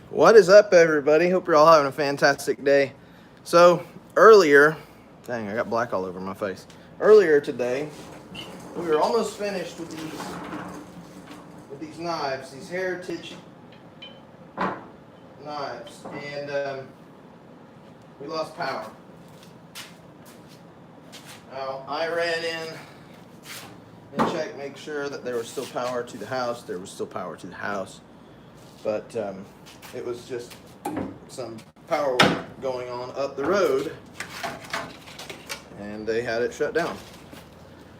What is up, everybody? Hope you're all having a fantastic day. So, earlier, dang, I got black all over my face. Earlier today, we were almost finished with these knives, these heritage knives, and we lost power. Now, I ran in and checked, make sure that there was still power to the house. There was still power to the house, but it was just some power work going on up the road, and they had it shut down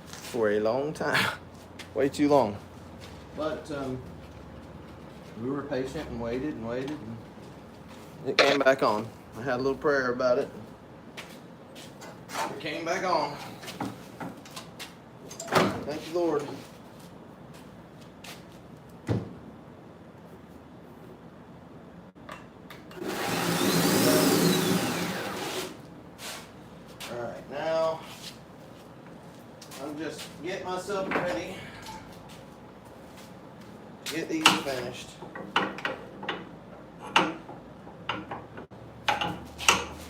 for a long time. Way too long. But we were patient and waited, and it came back on. I had a little prayer about it. It came back on. Thank you, Lord. Alright, now I'm just getting myself ready to get these finished. I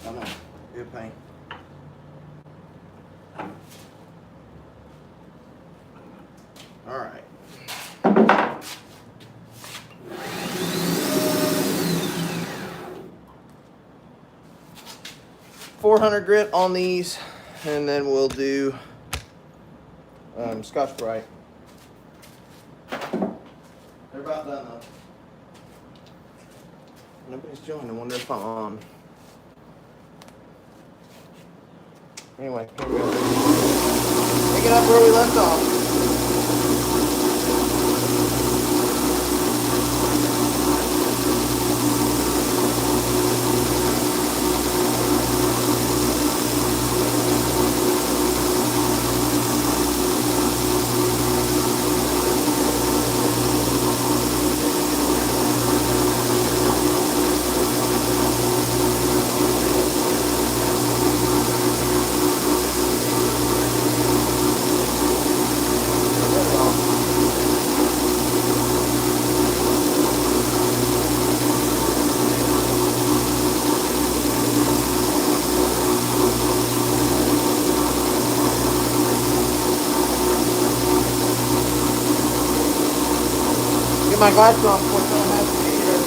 know, good paint. Alright. 400 grit on these, and then we'll do Scotch-Brite. They're about done though. Nobody's joined. I wonder if I'm on. Anyway, here we go. Pick it up where we left off. Get my glasses on before someone has to be here.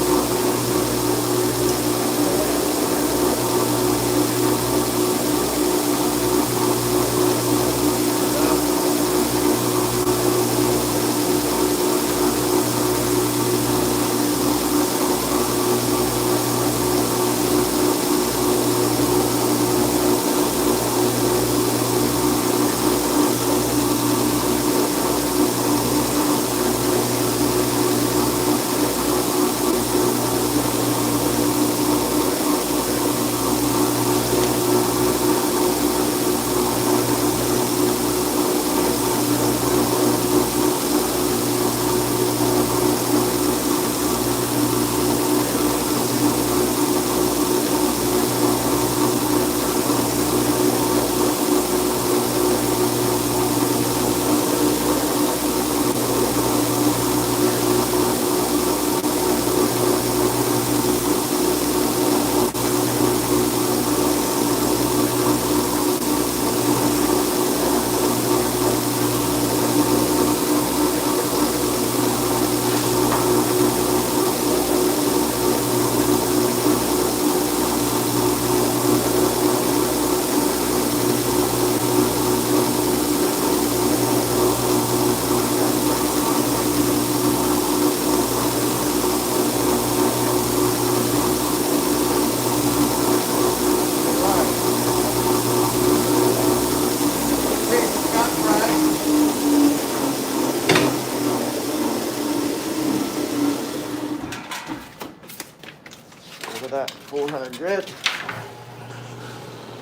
Look at that, 400 grit.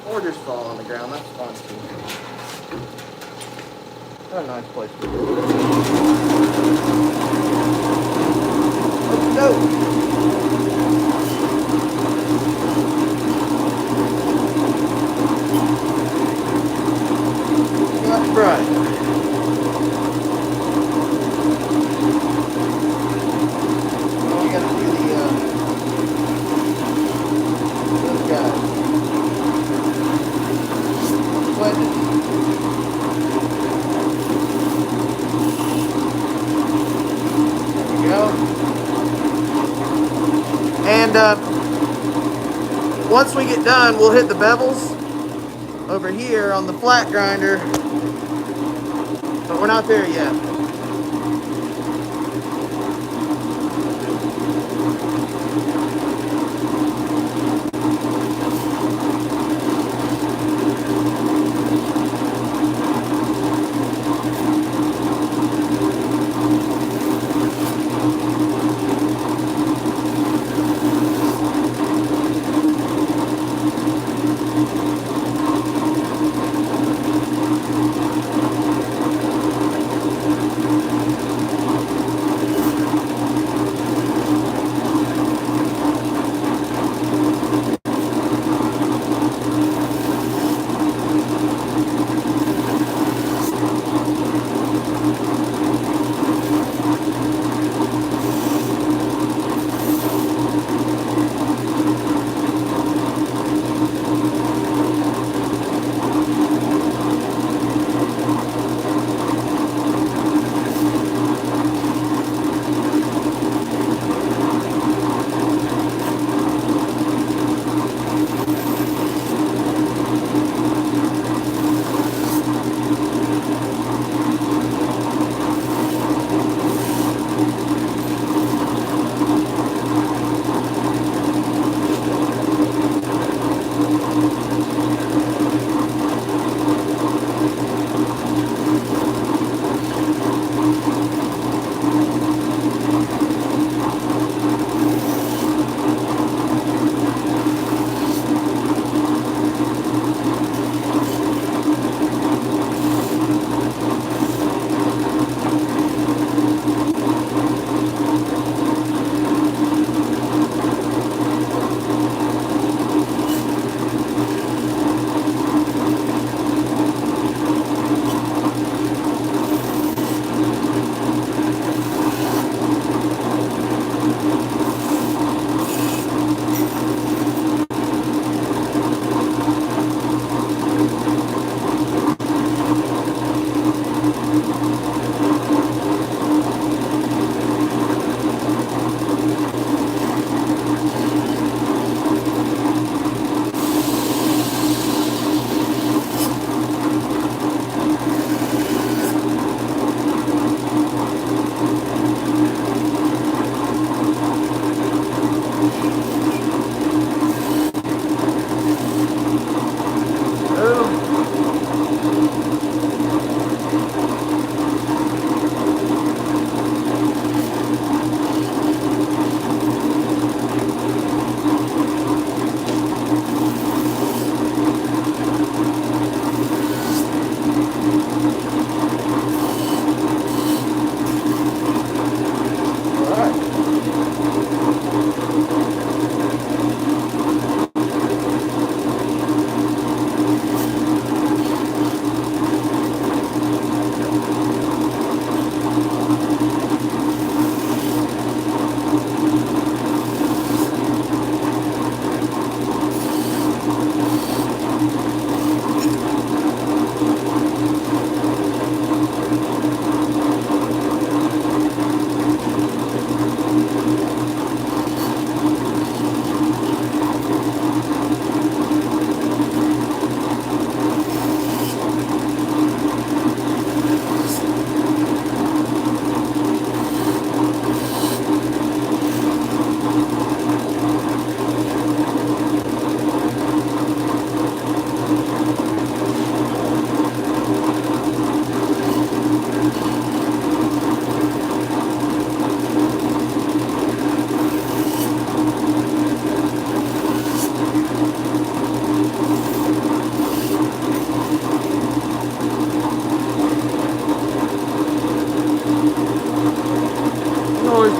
Or just fall on the ground, that's fine too. What a nice place to be. Let's go. That's right. We gotta do the once we get done, we'll hit the bevels over here on the flat grinder, but we're not there yet.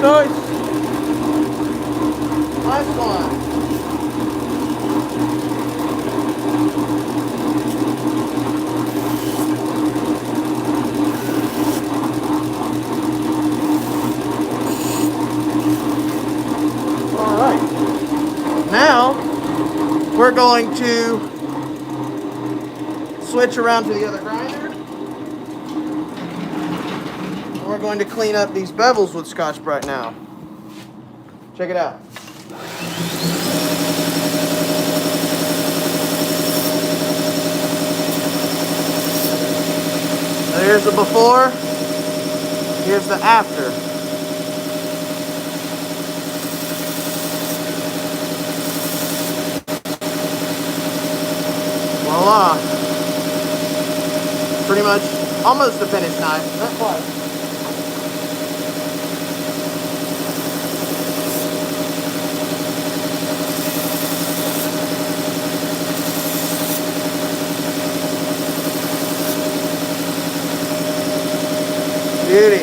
Nice. Nice one. All right. Now we're going to switch around to the other grinder. We're going to clean up these bevels with Scotch-Brite now. Check it out. Here's the before, here's the after. Voila. Pretty much almost a finished knife, not quite. Beauty.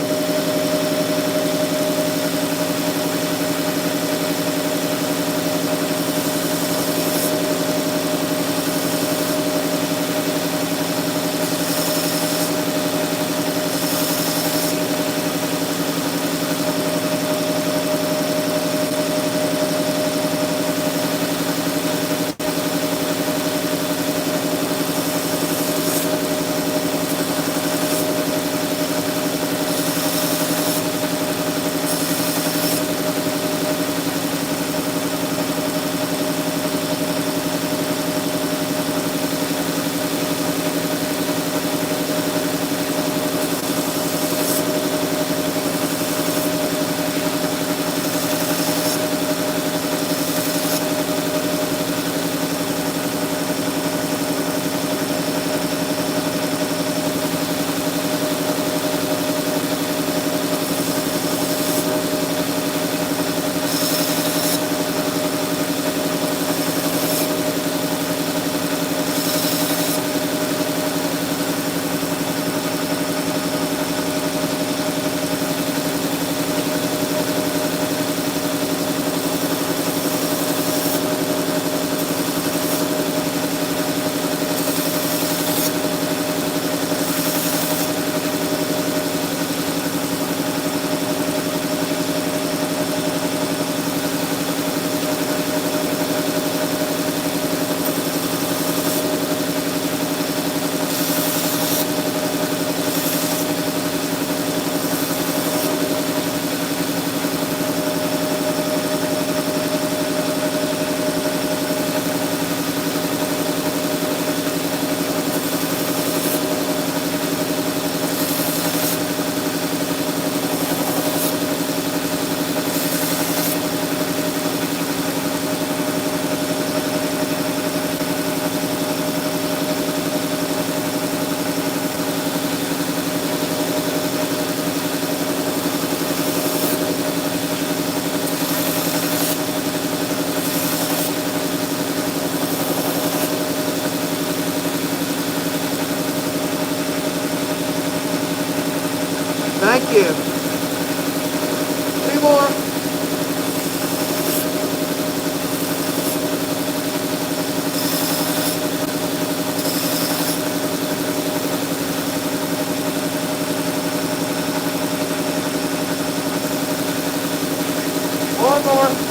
Thank you. 2 more. One more.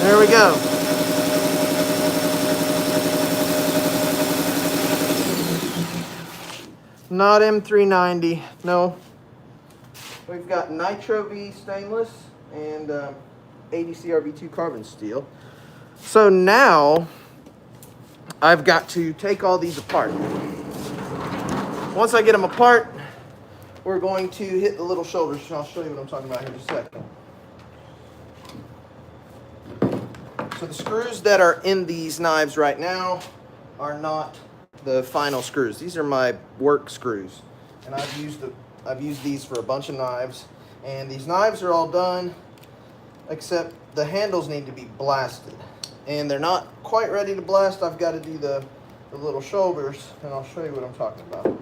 There we go. Not M390, no. We've got Nitro V stainless and ADCRV2 carbon steel. So now I've got to take all these apart. Once I get them apart, we're going to hit the little shoulders. I'll show you what I'm talking about here in just a second. So the screws that are in these knives right now are not the final screws. These are my work screws, and I've used these for a bunch of knives. And these knives are all done, except the handles need to be blasted, and they're not quite ready to blast. I've got to do the little shoulders, and I'll show you what I'm talking about.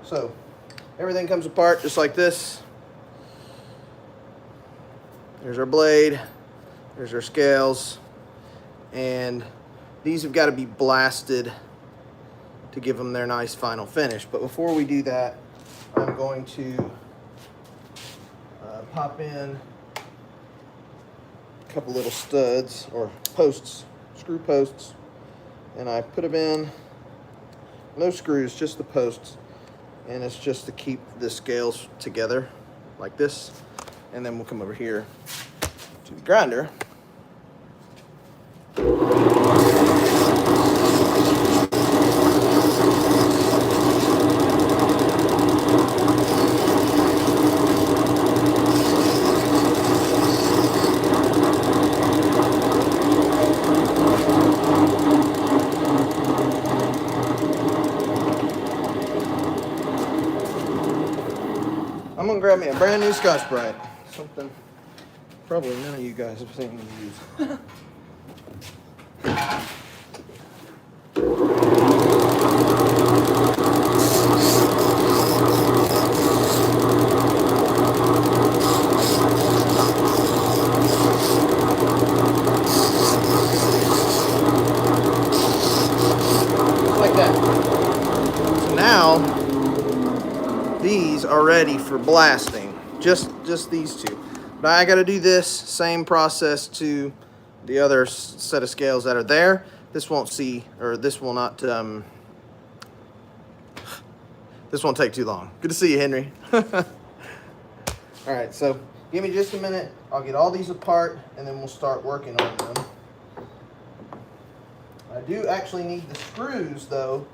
So everything comes apart just like this. There's our blade. There's our scales, and these have got to be blasted to give them their nice final finish. But before we do that, I'm going to pop in a couple little studs or posts screw posts, and I put them in. No screws, just the posts, and it's just to keep the scales together like this. And then we'll come over here to the grinder. I'm gonna grab me a brand new Scotch-Brite. Something probably none of you guys have seen me use. Like that. So now, these are ready for blasting. Just these two. But I got to do this same process to the other set of scales that are there. This won't see, or this will not. This won't take too long. Good to see you, Henry. All right, so give me just a minute. I'll get all these apart, and then we'll start working on them. I do actually need the screws, though,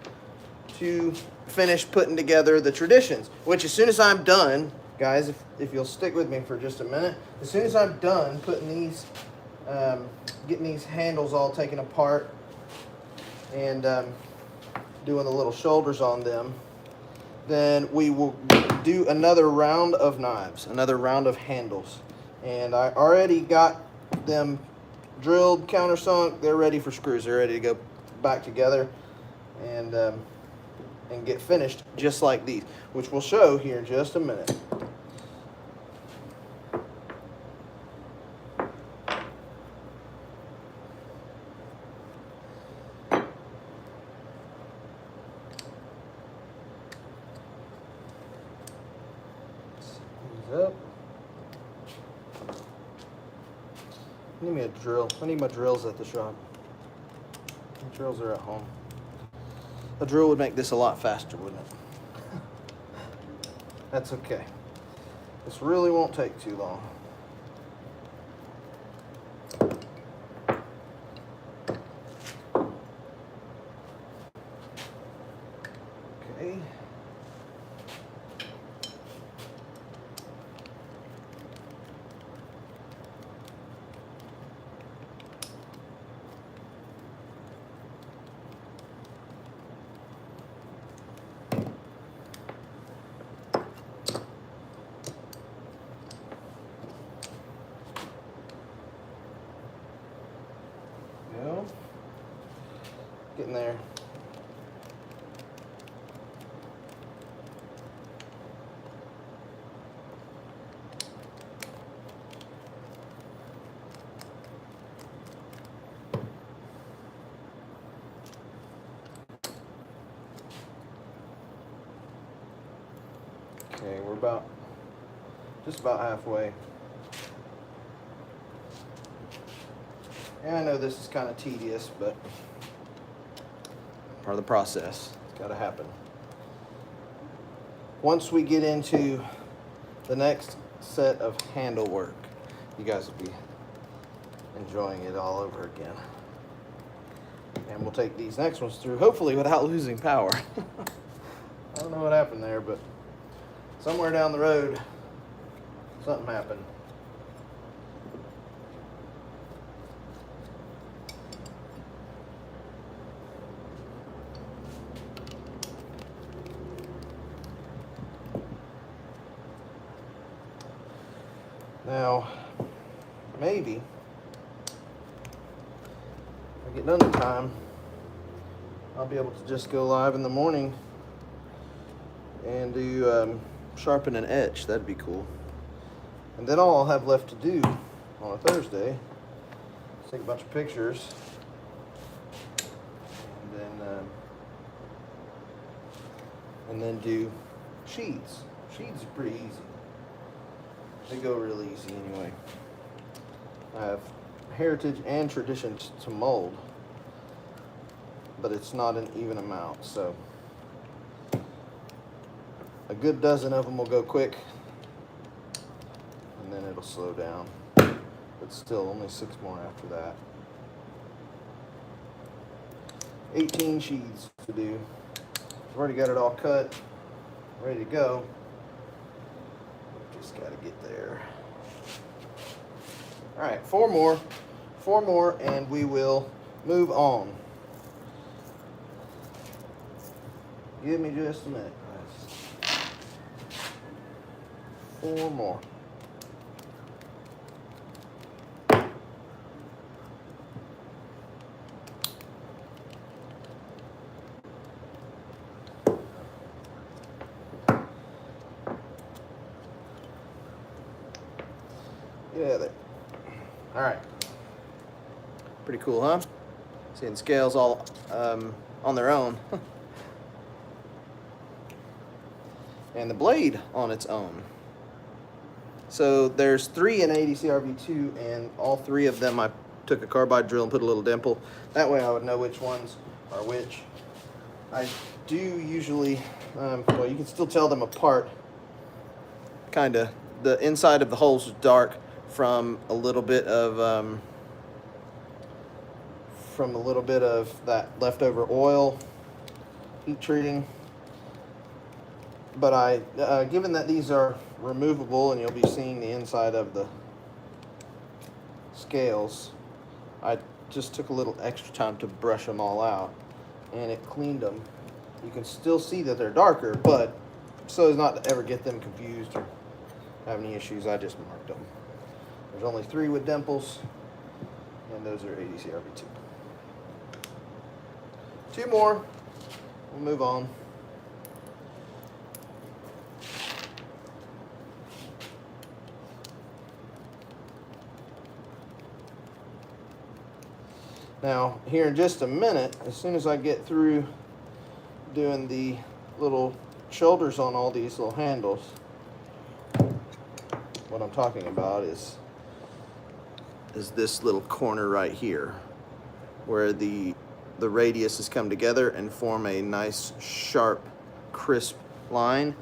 to finish putting together the traditions, which as soon as I'm done, guys, if you'll stick with me for just a minute, as soon as I'm done putting these, getting these handles all taken apart and doing the little shoulders on them, then we will do another round of knives, another round of handles. And I already got them drilled, countersunk. They're ready for screws. They're ready to go back together and get finished just like these, which we'll show here in just a minute. Up. Give me a drill. I need my drills at the shop. My drills are at home. A drill would make this a lot faster, wouldn't it? That's okay. This really won't take too long. Okay. Getting there. Okay, we're just about halfway. And I know this is kind of tedious, but part of the process. It's got to happen. Once we get into the next set of handle work, you guys will be enjoying it all over again. And we'll take these next ones through, hopefully without losing power. I don't know what happened there, but somewhere down the road, something happened. Now, maybe, if I get done in time, I'll be able to just go live in the morning and do sharpen and etch. That'd be cool. And then all I'll have left to do on a Thursday is take a bunch of pictures and then do sheets. Sheets are pretty easy. They go really easy anyway. I have heritage and tradition to mold. but it's not an even amount. So a good dozen of them will go quick, and then it'll slow down. But still, only 6 more after that. 18 sheets to do. I've already got it all cut, ready to go. Just gotta get there. All right, 4 more, and we will move on. Give me just a minute, guys. 4 more. Yeah, there. All right. Pretty cool, huh? Seeing scales all on their own. And the blade on its own. So there's 3 in ADCRV2, and all 3 of them I took a carbide drill and put a little dimple. That way I would know which ones are which. I do usually, well, you can still tell them apart. Kind of, the inside of the holes is dark from a little bit of that leftover oil heat treating. But given that these are removable and you'll be seeing the inside of the scales, I just took a little extra time to brush them all out, and it cleaned them. You can still see that they're darker, but so as not to ever get them confused or have any issues, I just marked them. There's only 3 with dimples, and those are ADCRV2. 2 more, we'll move on. Now, here in just a minute, as soon as I get through doing the little shoulders on all these little handles, what I'm talking about is this little corner right here, where the radiuses come together and form a nice, sharp, crisp line.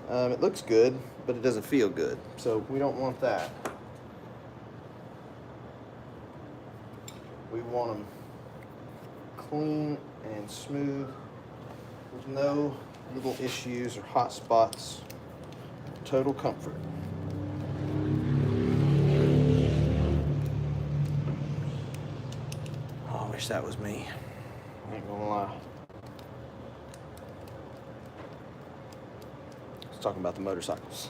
It looks good, but it doesn't feel good, so we don't want that. We want them clean and smooth with no little issues or hot spots. Total comfort. Oh, I wish that was me. I ain't gonna lie. I was talking about the motorcycles.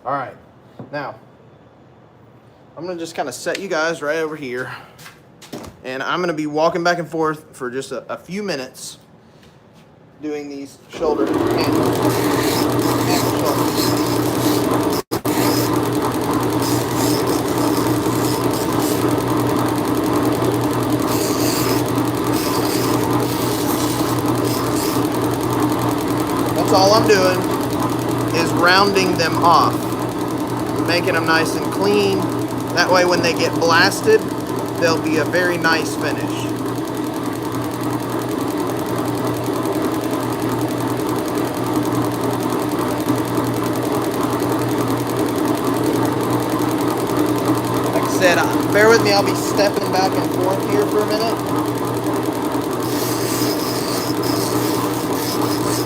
All right, now I'm gonna just kind of set you guys right over here, and I'm gonna be walking back and forth for just a few minutes doing these shoulder handles. That's all I'm doing, is rounding them off, making them nice and clean. That way when they get blasted, they'll be a very nice finish. Like I said, bear with me, I'll be stepping back and forth here for a minute.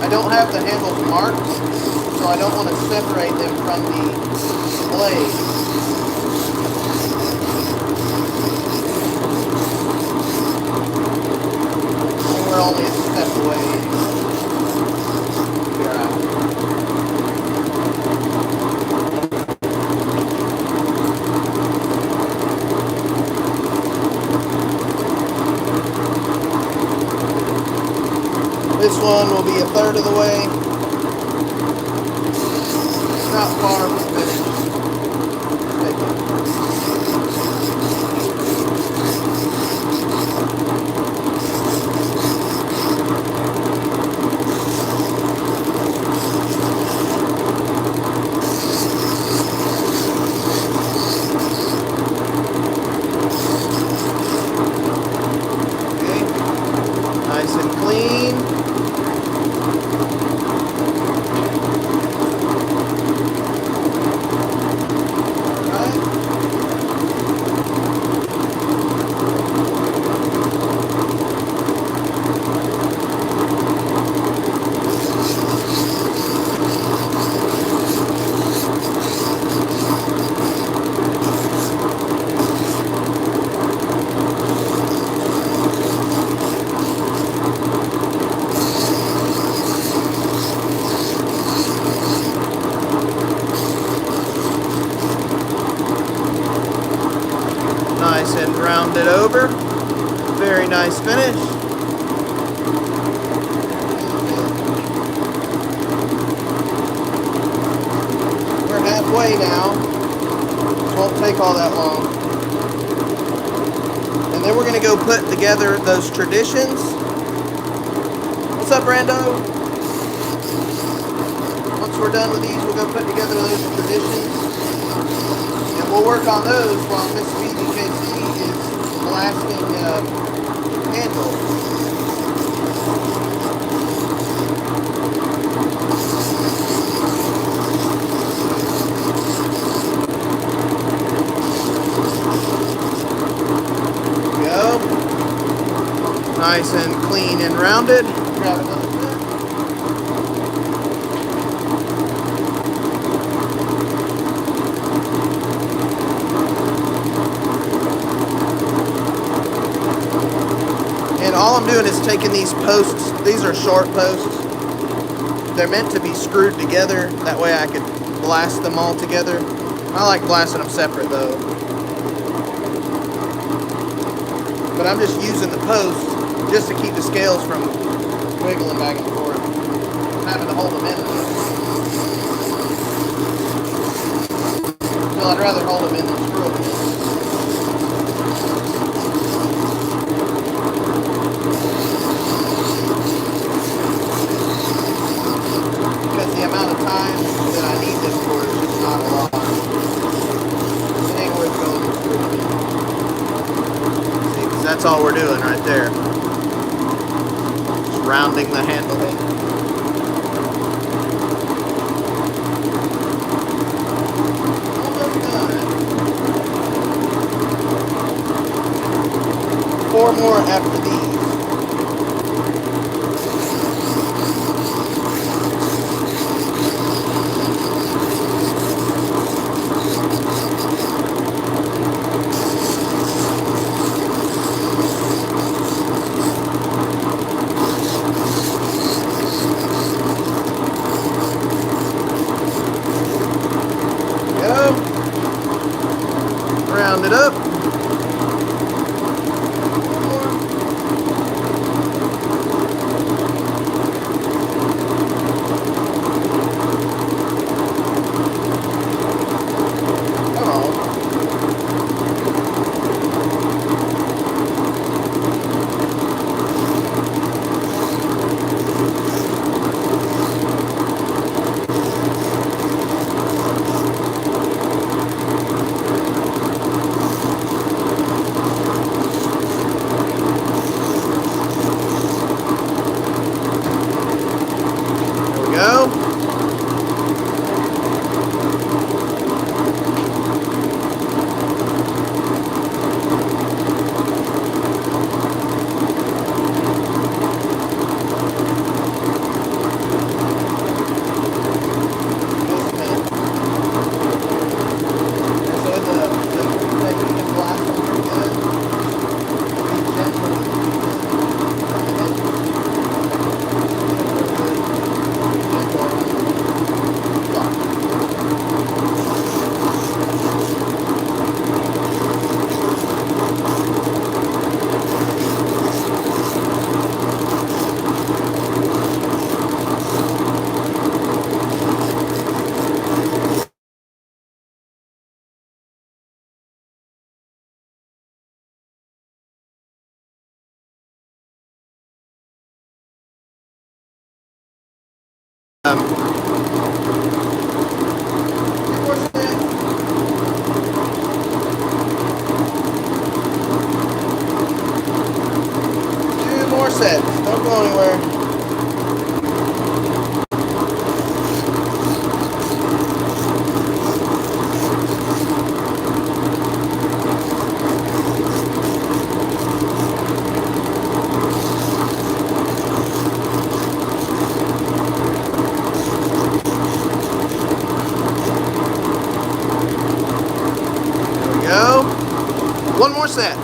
I don't have the handles marked, so I don't want to separate them from the blade. We're only a step away. Be all right. This one will be a third of the way. Not far from finish. nice and rounded over. Very nice finish. We're halfway now. Won't take all that long. And then we're going to go put together those traditions. What's up, Brando? Once we're done with these, we'll go put together those traditions. And we'll work on those while Miss BBKC is blasting handle. Nice and clean and rounded. Grab another bit. And all I'm doing is taking these posts. These are short posts. They're meant to be screwed together. That way I could blast them all together. I like blasting them separate though. But I'm just using the posts just to keep the scales from wiggling back and forth. Having to hold them in. So I'd rather hold them in than screw them in. Because the amount of time that I need this for is just not a lot. It ain't worth going and screwing them in. See, because that's all we're doing right there. Rounding the handle in. Almost done. 4 more after these. Round it up. Come on. Two more sets. Don't go anywhere. One more set.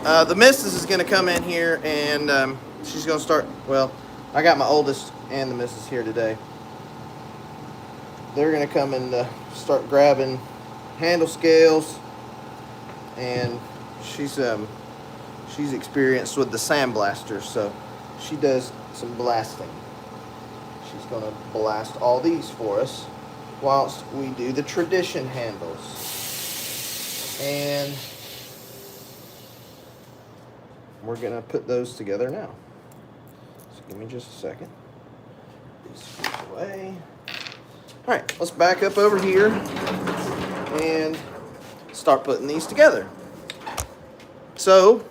The missus is going to come in here and she's going to start, well, I got my oldest and the missus here today. They're going to come and start grabbing handle scales, and she's experienced with the sandblaster, so she does some blasting. She's going to blast all these for us whilst we do the tradition handles. And we're going to put those together now. So give me just a second. These screws away. All right, let's back up over here and start putting these together. So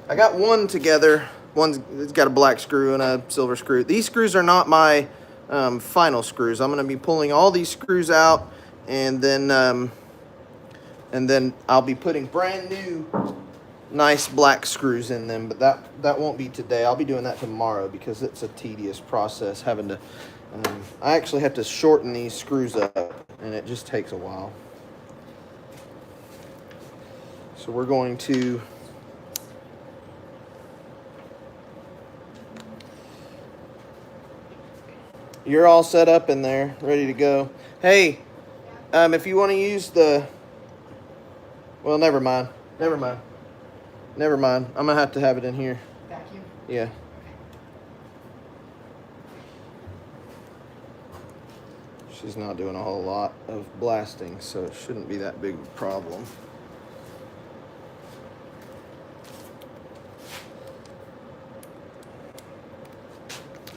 I got one together. It's got a black screw and a silver screw. These screws are not my final screws. I'm going to be pulling all these screws out, and then I'll be putting brand new nice black screws in them, but that won't be today. I'll be doing that tomorrow because it's a tedious process having to I actually have to shorten these screws up, and it just takes a while. So we're going to you're all set up in there, ready to go. Hey, if you want to use the, well, never mind. I'm gonna have to have it in here. Vacuum? Yeah. She's not doing a whole lot of blasting, so it shouldn't be that big of a problem.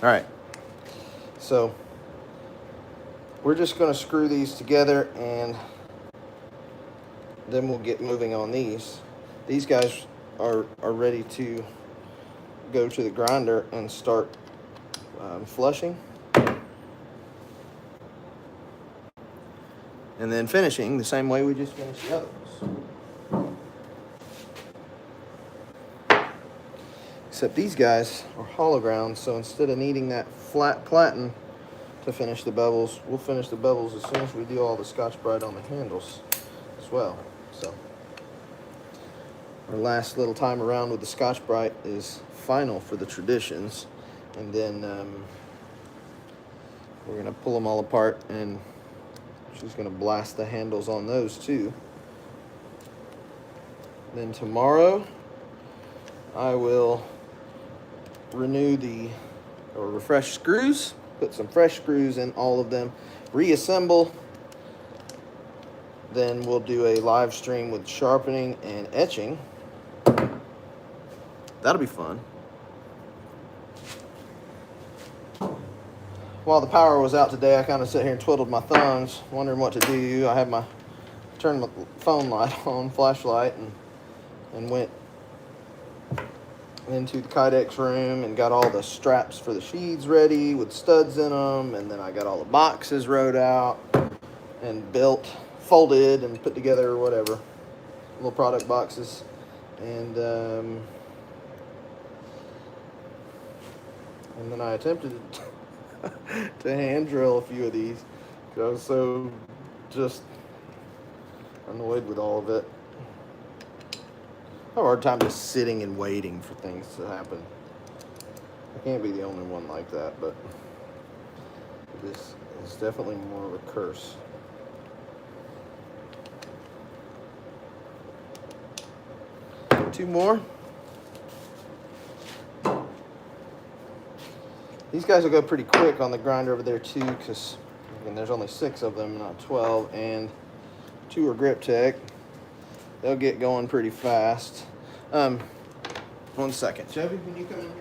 All right. So we're just going to screw these together, and then we'll get moving on these. These guys are ready to go to the grinder and start flushing. And then finishing the same way we just finished the other ones. Except these guys are hollow ground, so instead of needing that flat platen to finish the bevels, we'll finish the bevels as soon as we do all the Scotch-Brite on the handles as well. So our last little time around with the Scotch-Brite is final for the traditions, and then we're going to pull them all apart, and she's going to blast the handles on those too. Then tomorrow I will refresh screws, put some fresh screws in all of them, reassemble. Then we'll do a live stream with sharpening and etching. That'll be fun. While the power was out today, I kind of sat here and twiddled my thumbs, wondering what to do. I had turned my phone light on, flashlight, and went into the Kydex room and got all the straps for the sheaths ready with studs in them, and then I got all the boxes wrote out and built, folded, and put together, or whatever, little product boxes, and then I attempted to hand drill a few of these because I was so just annoyed with all of it. I have a hard time just sitting and waiting for things to happen. I can't be the only one like that, but this is definitely more of a curse. Two more. These guys will go pretty quick on the grinder over there too, because there's only 6 of them, not 12, and 2 are Grip Tech. They'll get going pretty fast. 1 second. Chevy, can you come in here?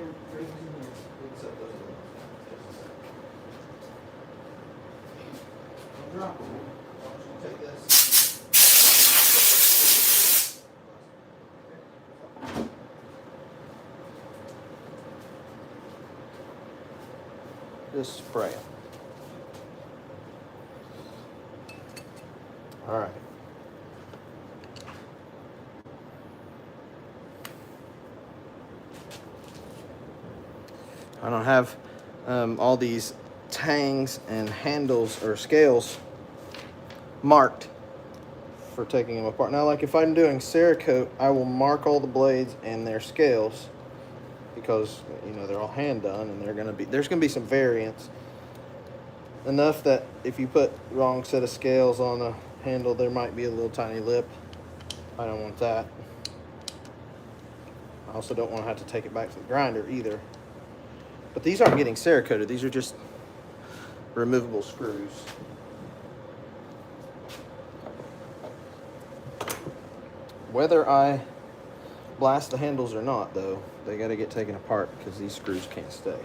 Don't drop them. Take this. Just spray it. All right. I don't have all these tangs and handles or scales marked for taking them apart. Now, like if I'm doing Cerakote, I will mark all the blades and their scales because they're all hand done, and there's gonna be some variance. Enough that if you put wrong set of scales on the handle, there might be a little tiny lip. I don't want that. I also don't want to have to take it back to the grinder either. But these aren't getting Cerakoted. These are just removable screws. Whether I blast the handles or not, though, they got to get taken apart because these screws can't stay.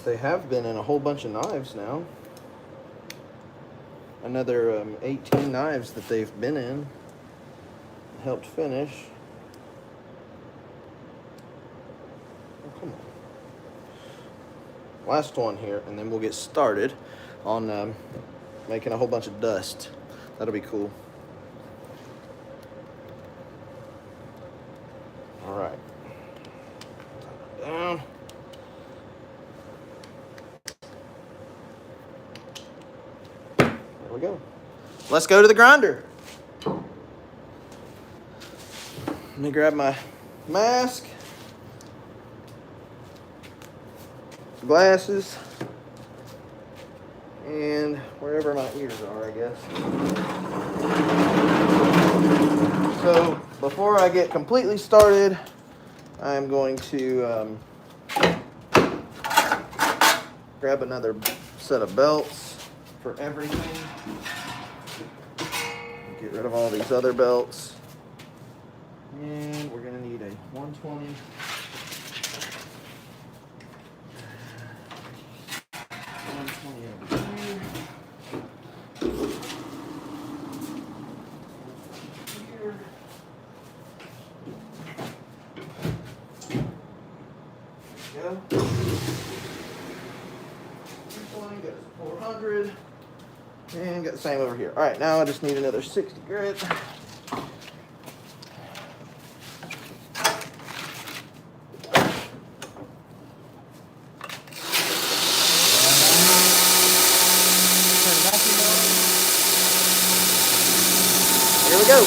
They have been in a whole bunch of knives now. Another 18 knives that they've been in. Helped finish. Oh, come on. Last one here, and then we'll get started on making a whole bunch of dust. That'll be cool. All right. Down. There we go. Let's go to the grinder. Let me grab my mask, glasses, and wherever my ears are, I guess. So before I get completely started, I'm going to grab another set of belts for everything. Get rid of all these other belts. And we're going to need a 120. Over here. Here. There we go. This one goes 400. And got the same over here. All right, now I just need another 60 grit. Here we go.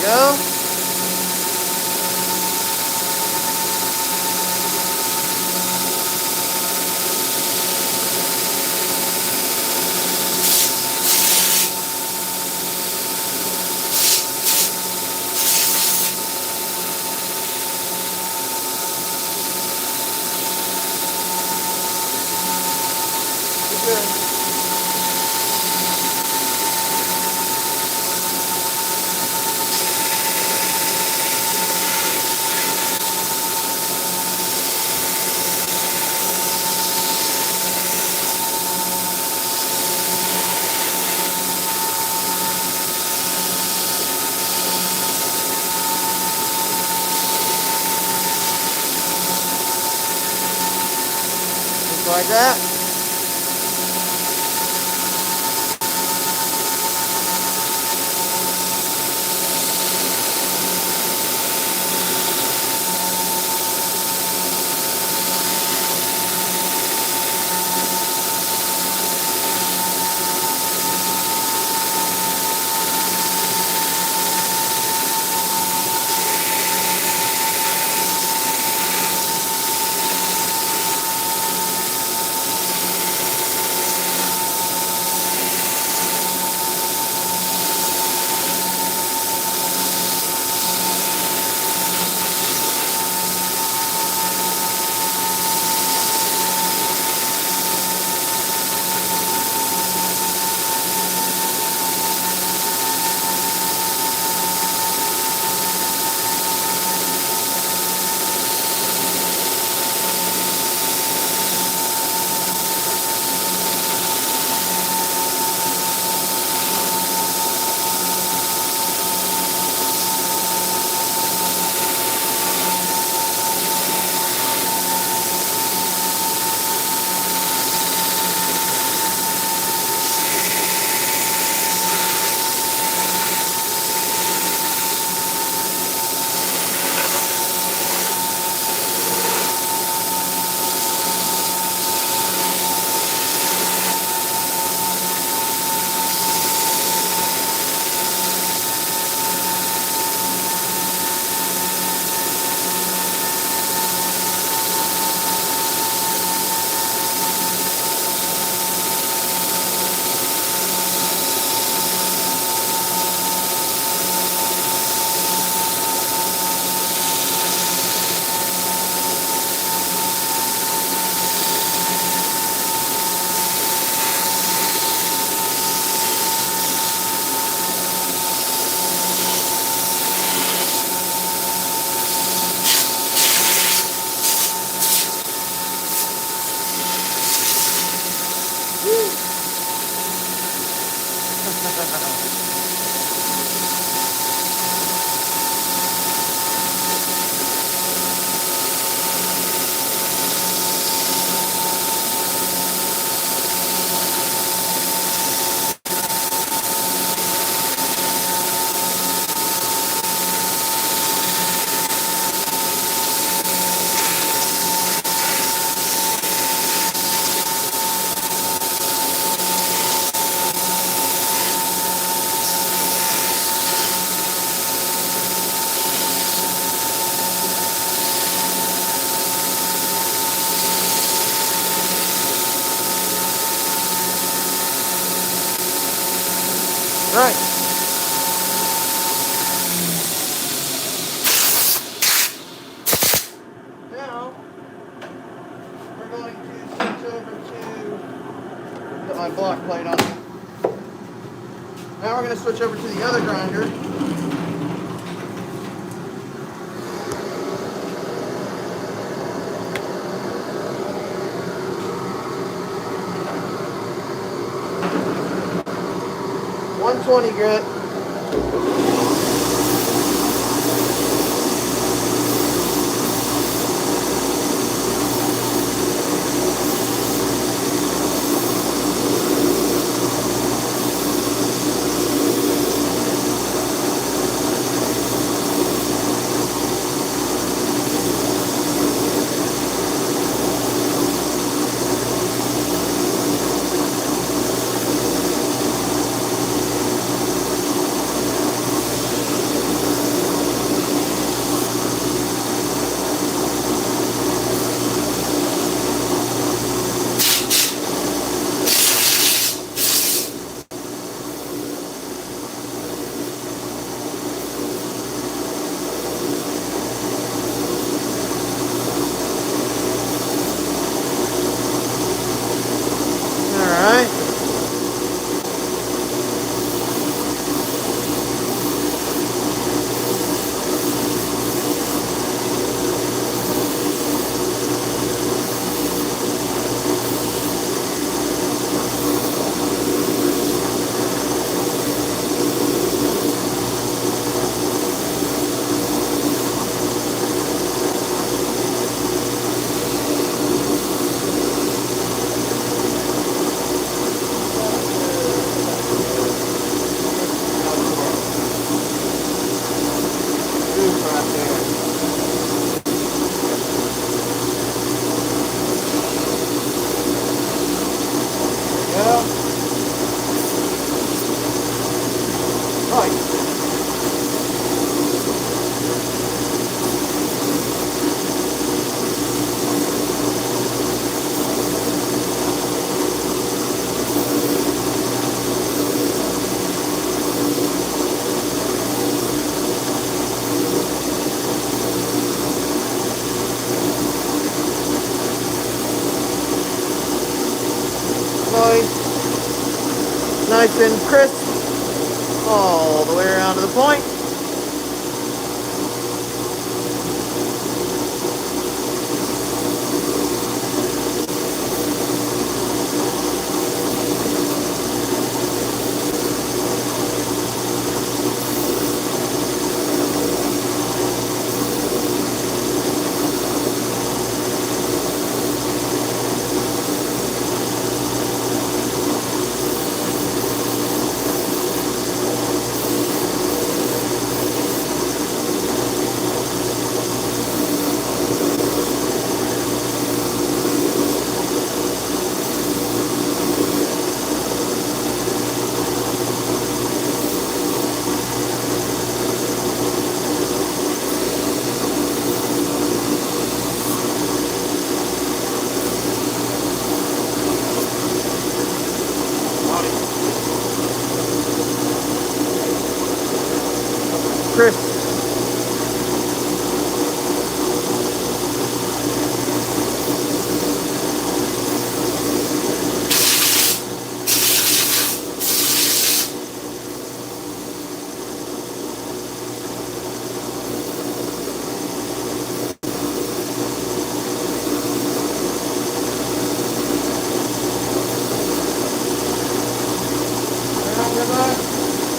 Go. Good. Like that. Right. Now, we're going to switch over to, put my block plate on. Now we're going to switch over to the other grinder. .120 grit. Nice and crisp all the way around to the point. Chris. Good luck.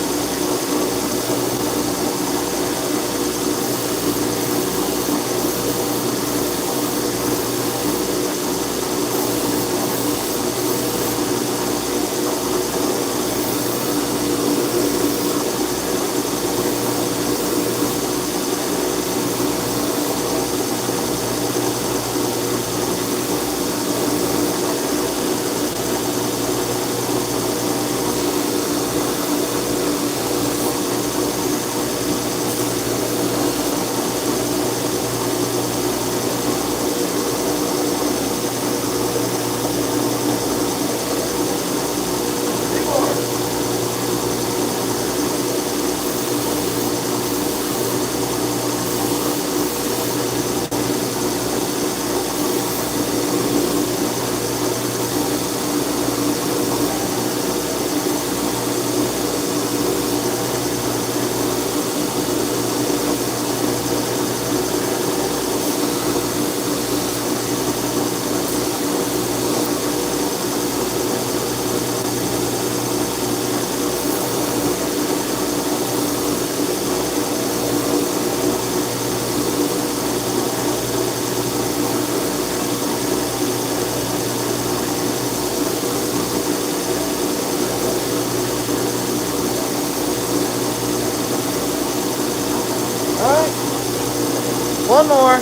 One more.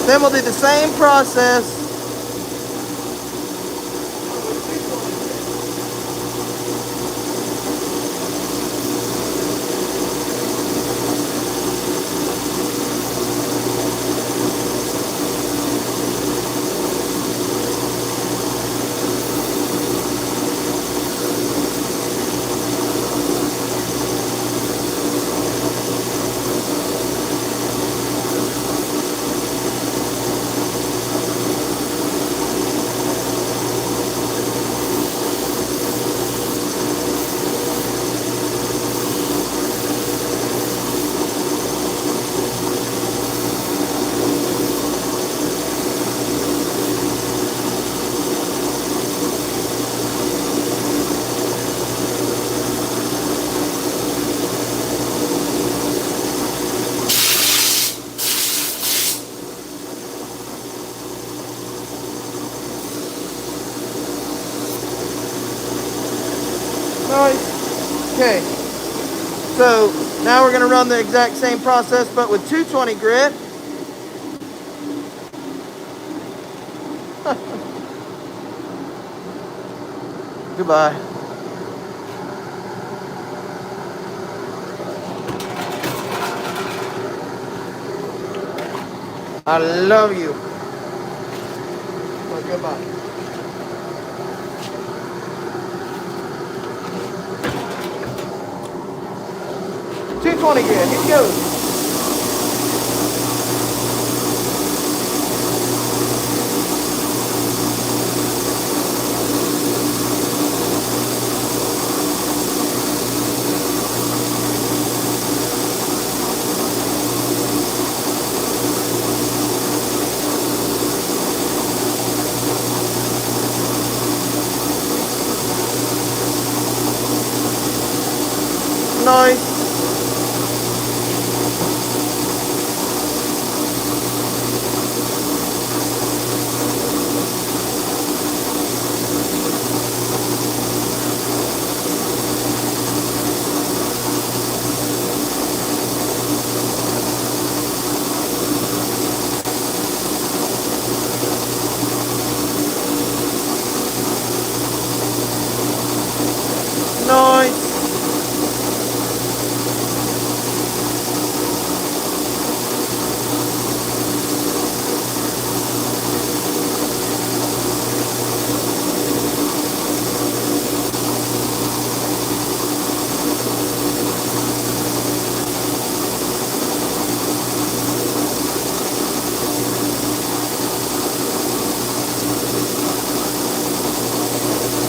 Then we'll do the same process. Nice. Okay. So now we're going to run the exact same process, but with 220 grit. Goodbye. I love you. Well, goodbye. 220 grit. Here we go. Nice. Nice.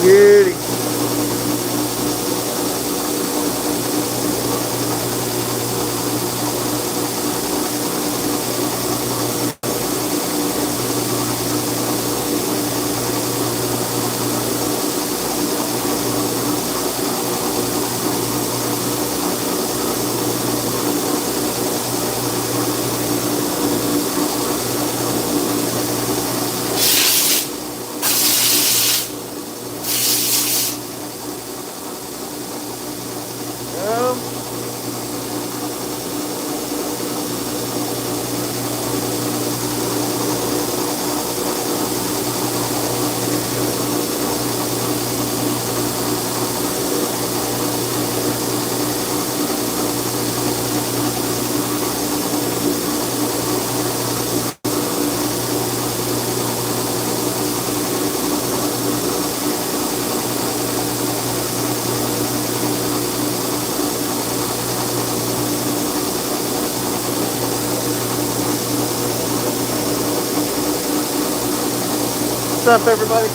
Beauty. What's up, everybody?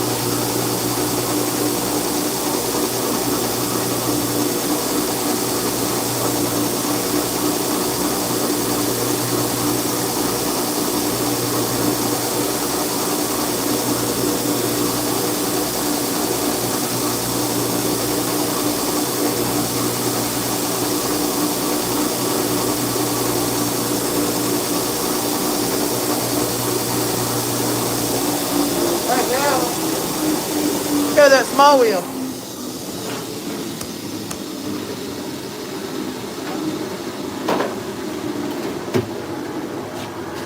Right now, go that small wheel.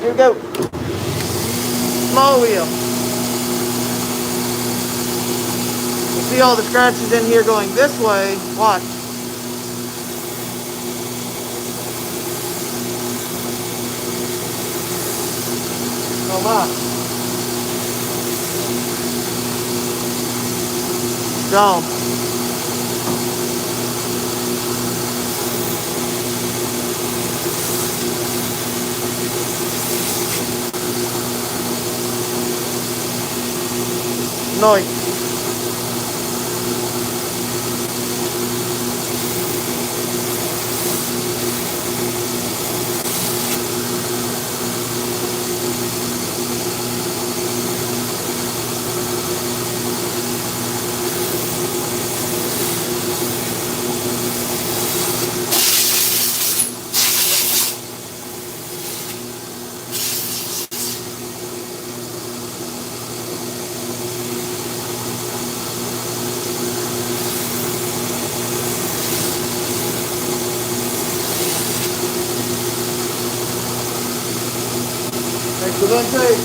Here we go. Small wheel. You see all the scratches in here going this way. Watch. So much. Gone. Nice. Excellent take.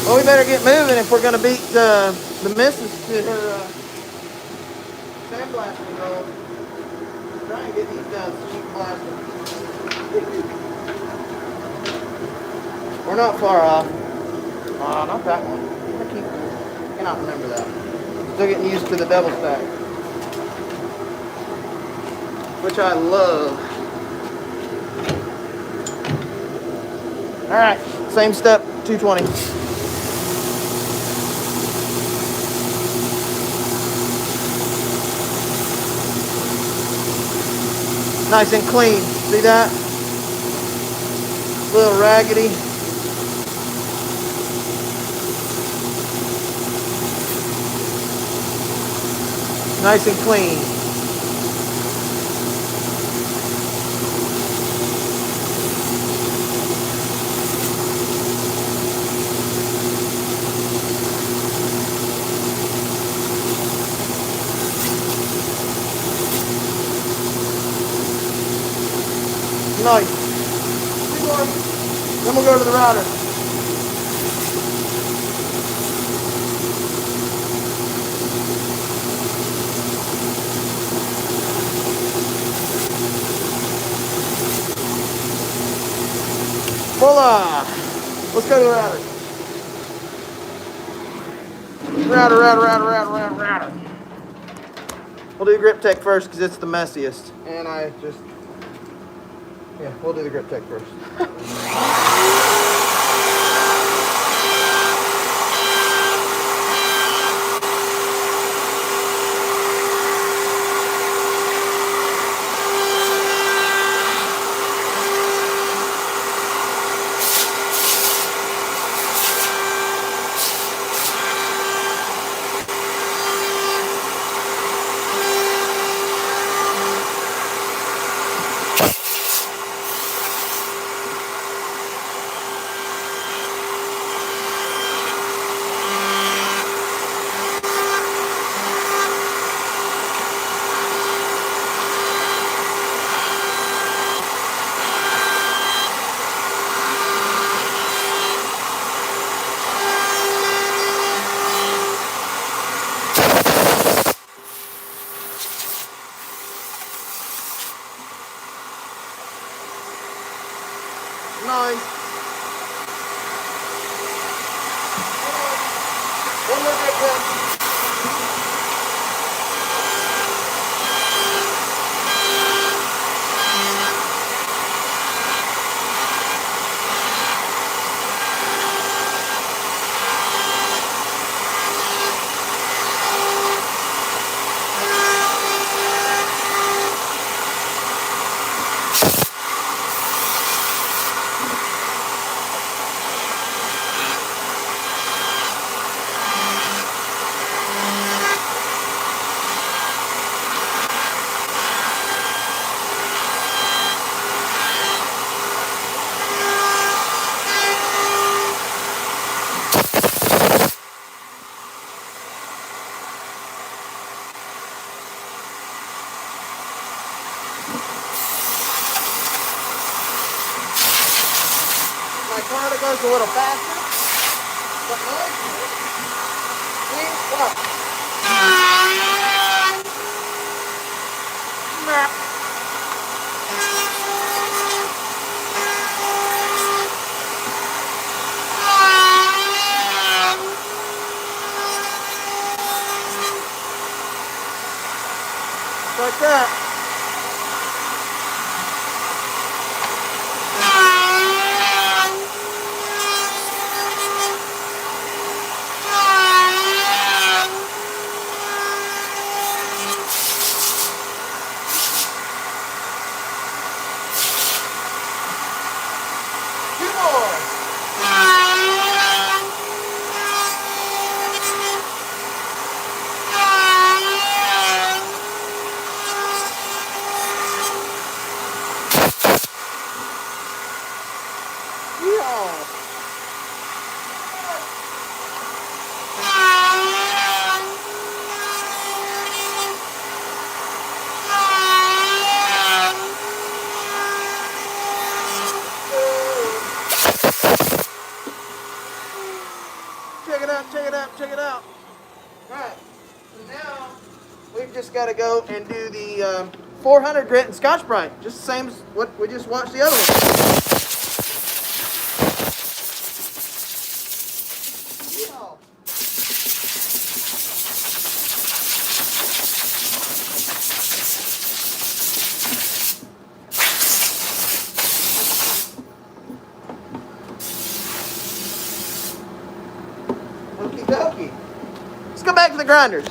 Well, we better get moving if we're going to beat the missus to her sandblasting roll. Try and get these done so you can blast them. We're not far off. Not that one. I cannot remember that. Still getting used to the double stack, which I love. All right, same step, 220. Nice and clean. See that? A little raggedy. Nice and clean. Nice. Then we'll go to the router. Voila! Let's go to the router. Router. We'll do grip tech first because it's the messiest. And we'll do the grip tech first. Nice. One more grip tech. my car that goes a little faster. But noise. See? What? Like that. Two more. Yeah. Check it out, check it out, check it out. Alright, so now we've just got to go and do the 400 grit and Scotch Brite. Just the same as what we just watched the other one. Okie dokie. Let's go back to the grinders.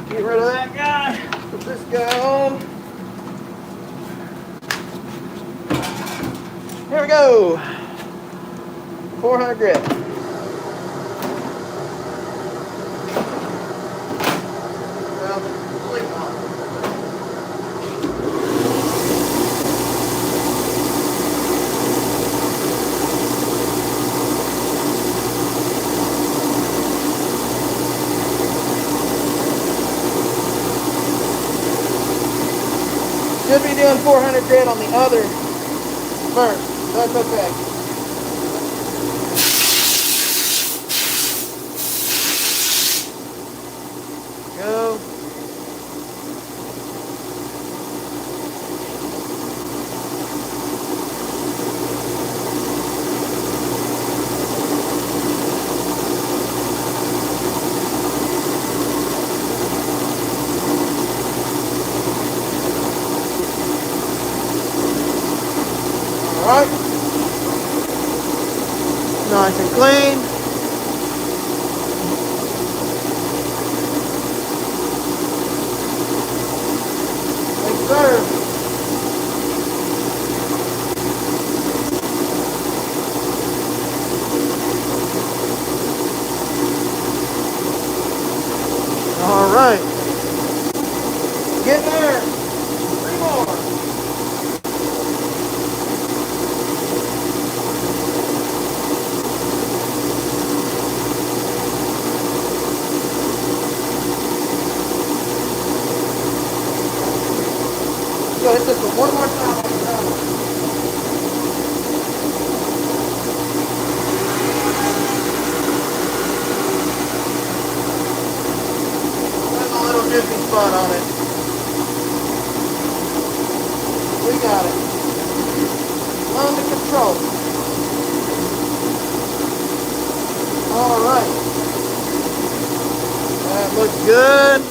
Get rid of that guy. Put this guy on. Here we go. 400 grit. Well, sleep on. Should be doing 400 grit on the other first. That's okay. Go. Alright. Nice and clean. Yes, sir. Alright. Get there. 3 more. Go hit this one more time on the ground. There's a little nippy spot on it. We got it. Under control. Alright. That looks good.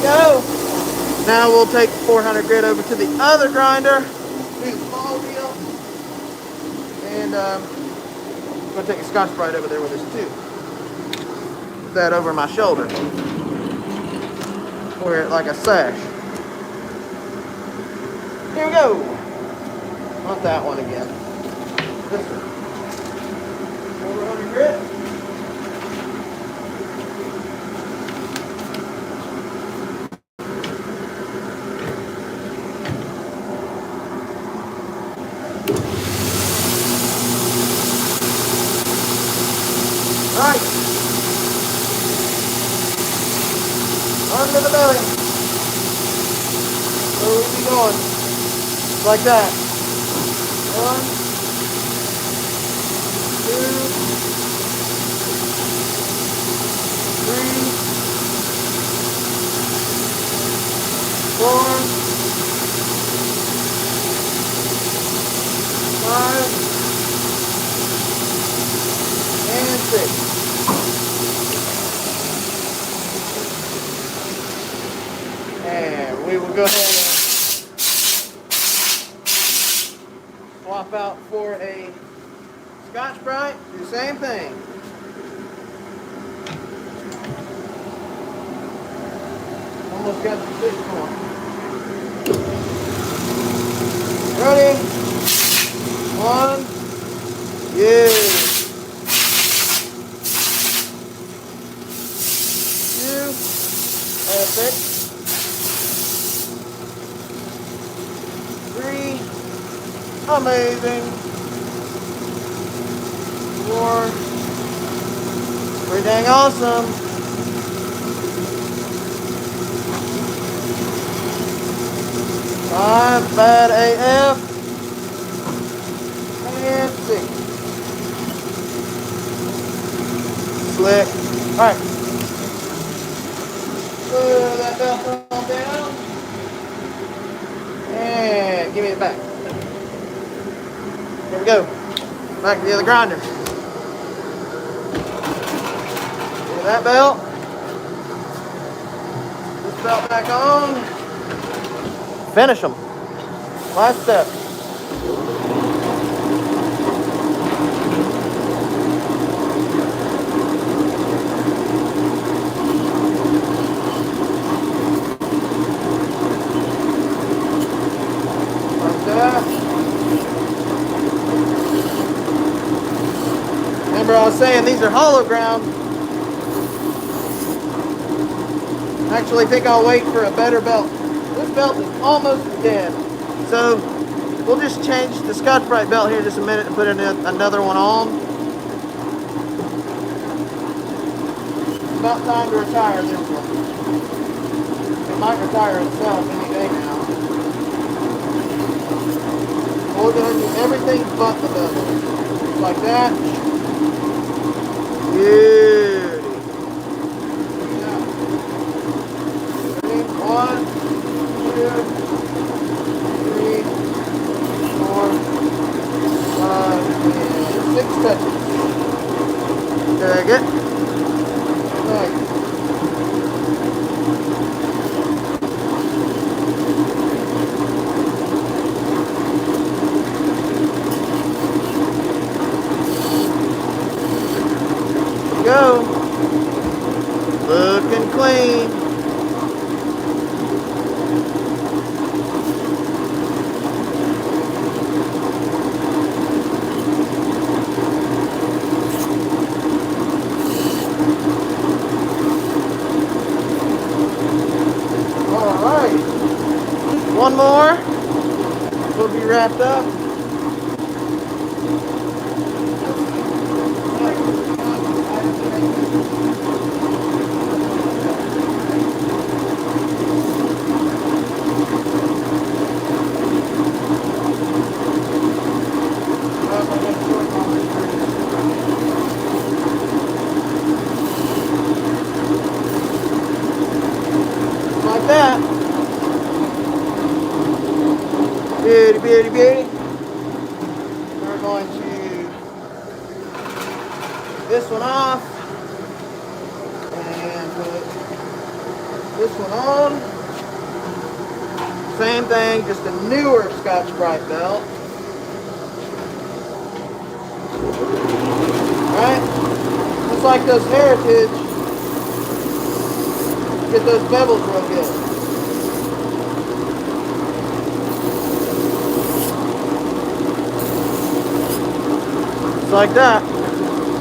Go. Now we'll take the 400 grit over to the other grinder, do the small wheel, and go I'm gonna take a Scotch-Brite over there with us too. Put that over my shoulder. Wear it like a sash. Here we go. Not that one again. This one. 400 grit. Right. Under the belly. Where we be going? Like that. 1, 2, 3, 4, 5, and 6. And we will go ahead and swap out for a Scotch-Brite. Do the same thing. Almost got the 6 going. Ready? 1. Yeah. 2. Epic. 3. Amazing. 4. Pretty dang awesome. 5. Bad AF. And 6. Slick. Alright. Put that belt on down. And give me it back. Here we go. Back to the other grinder. Get that belt. This belt back on. Finish them. Last step. Like that. Remember I was saying these are hollow ground. I actually think I'll wait for a better belt. This belt is almost dead. So we'll just change the Scotch-Brite belt here in just a minute and put another one on. It's about time to retire this one. It might retire itself any day now. We're going to do everything but the bezel. Like that. Beauty. Yeah. Ready? 1, 2, 3, 4, 5, and 6 touches. Very good. Right. Go. Looking clean. All right. One more. We'll be wrapped up. Like that. Beauty, beauty, beauty. We're going to take this one off and put this one on. Same thing, just a newer Scotch-Brite belt. Just like those Heritage, get those bevels real good. Just like that.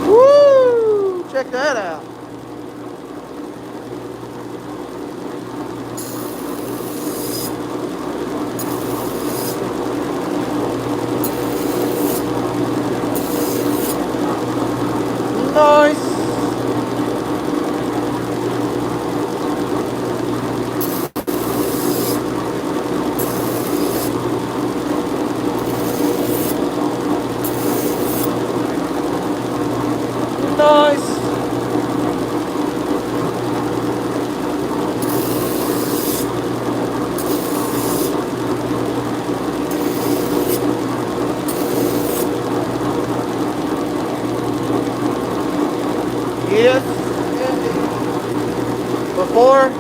Woo! Check that out. Nice. Nice. Yes. Before.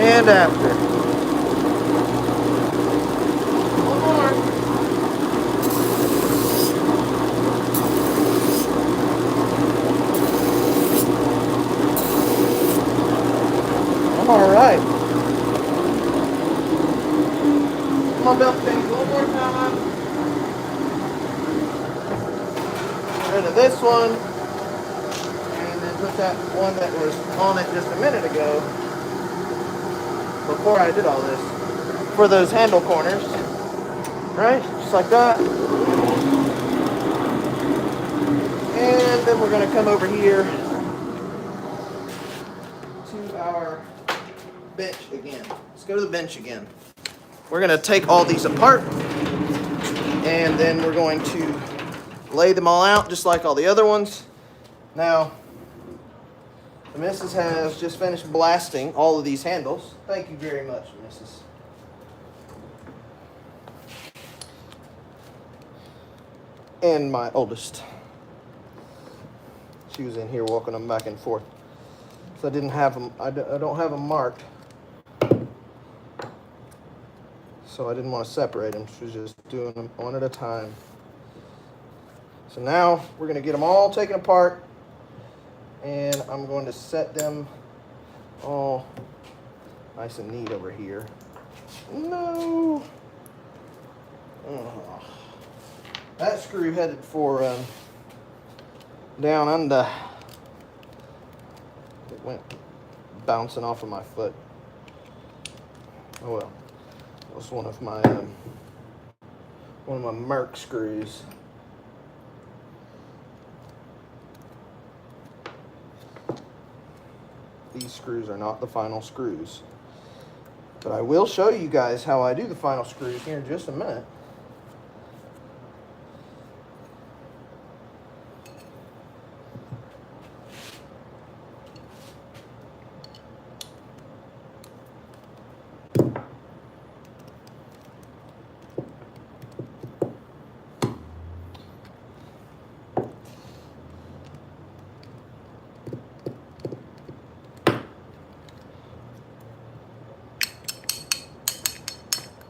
And after. One more. All right. Come on, belt change one more time. Get rid of this one. And then put that one that was on it just a minute ago. Before I did all this. For those handle corners. Right? Just like that. And then we're going to come over here to our bench again. Let's go to the bench again. We're going to take all these apart, and then we're going to lay them all out just like all the other ones. Now, the missus has just finished blasting all of these handles. Thank you very much, missus. And my oldest. She was in here walking them back and forth. So I didn't have them, I don't have them marked. So I didn't want to separate them. She was just doing them one at a time. So now we're going to get them all taken apart. And I'm going to set them all nice and neat over here. No. Oh. That screw headed for down under. It went bouncing off of my foot. Oh well. It was one of my Merc screws. These screws are not the final screws. But I will show you guys how I do the final screws here in just a minute.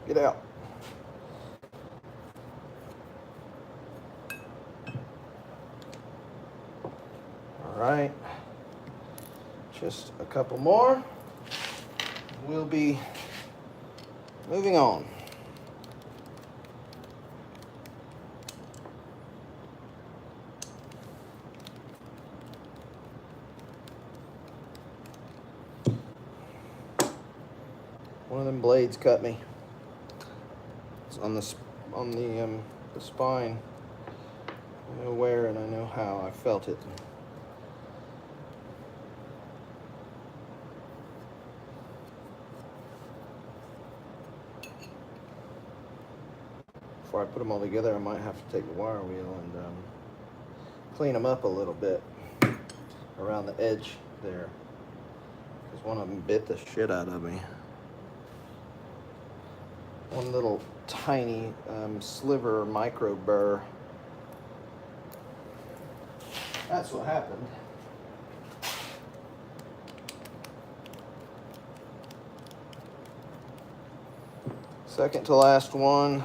Get out. All right. Just a couple more. We'll be moving on. One of them blades cut me. It's on the spine. I know where and I know how. I felt it. Before I put them all together, I might have to take the wire wheel and clean them up a little bit around the edge there, because one of them bit the shit out of me. One little tiny sliver micro burr. That's what happened. Second to last one.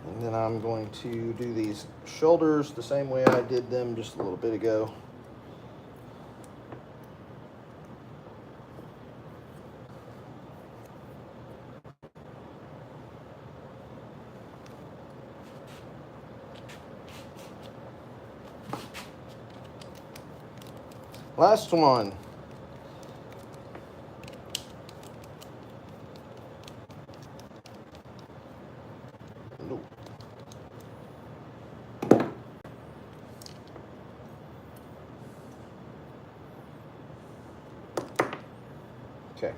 And then I'm going to do these shoulders the same way I did them just a little bit ago. Last one. Okay.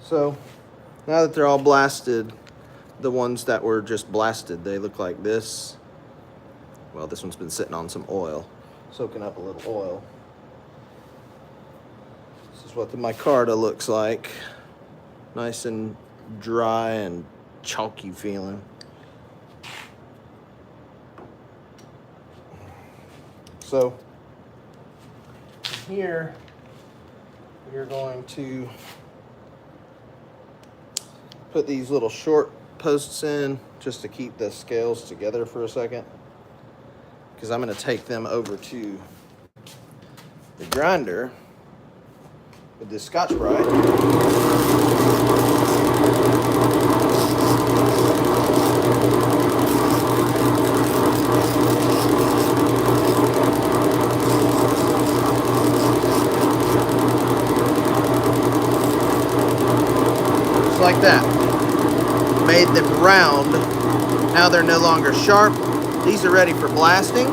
So now that they're all blasted, the ones that were just blasted, they look like this. Well, this one's been sitting on some oil, soaking up a little oil. This is what the micarta looks like. Nice and dry and chalky feeling. So here we're going to put these little short posts in just to keep the scales together for a second, because I'm going to take them over to the grinder with this Scotch-Brite. Just like that. Made them round. Now they're no longer sharp. These are ready for blasting.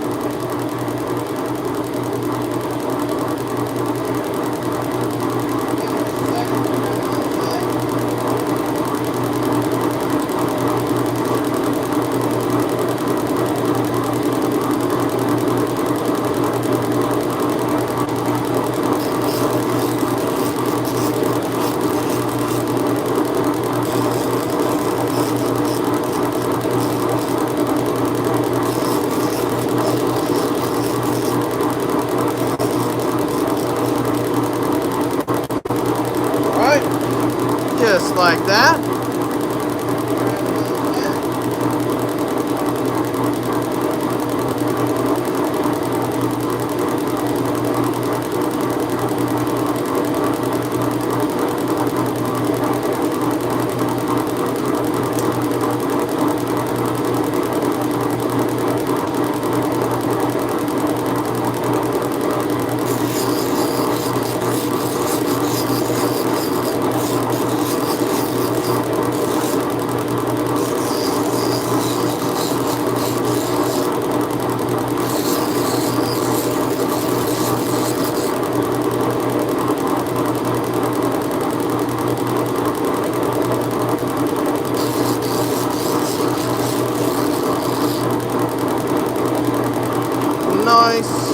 Just like that. Nice.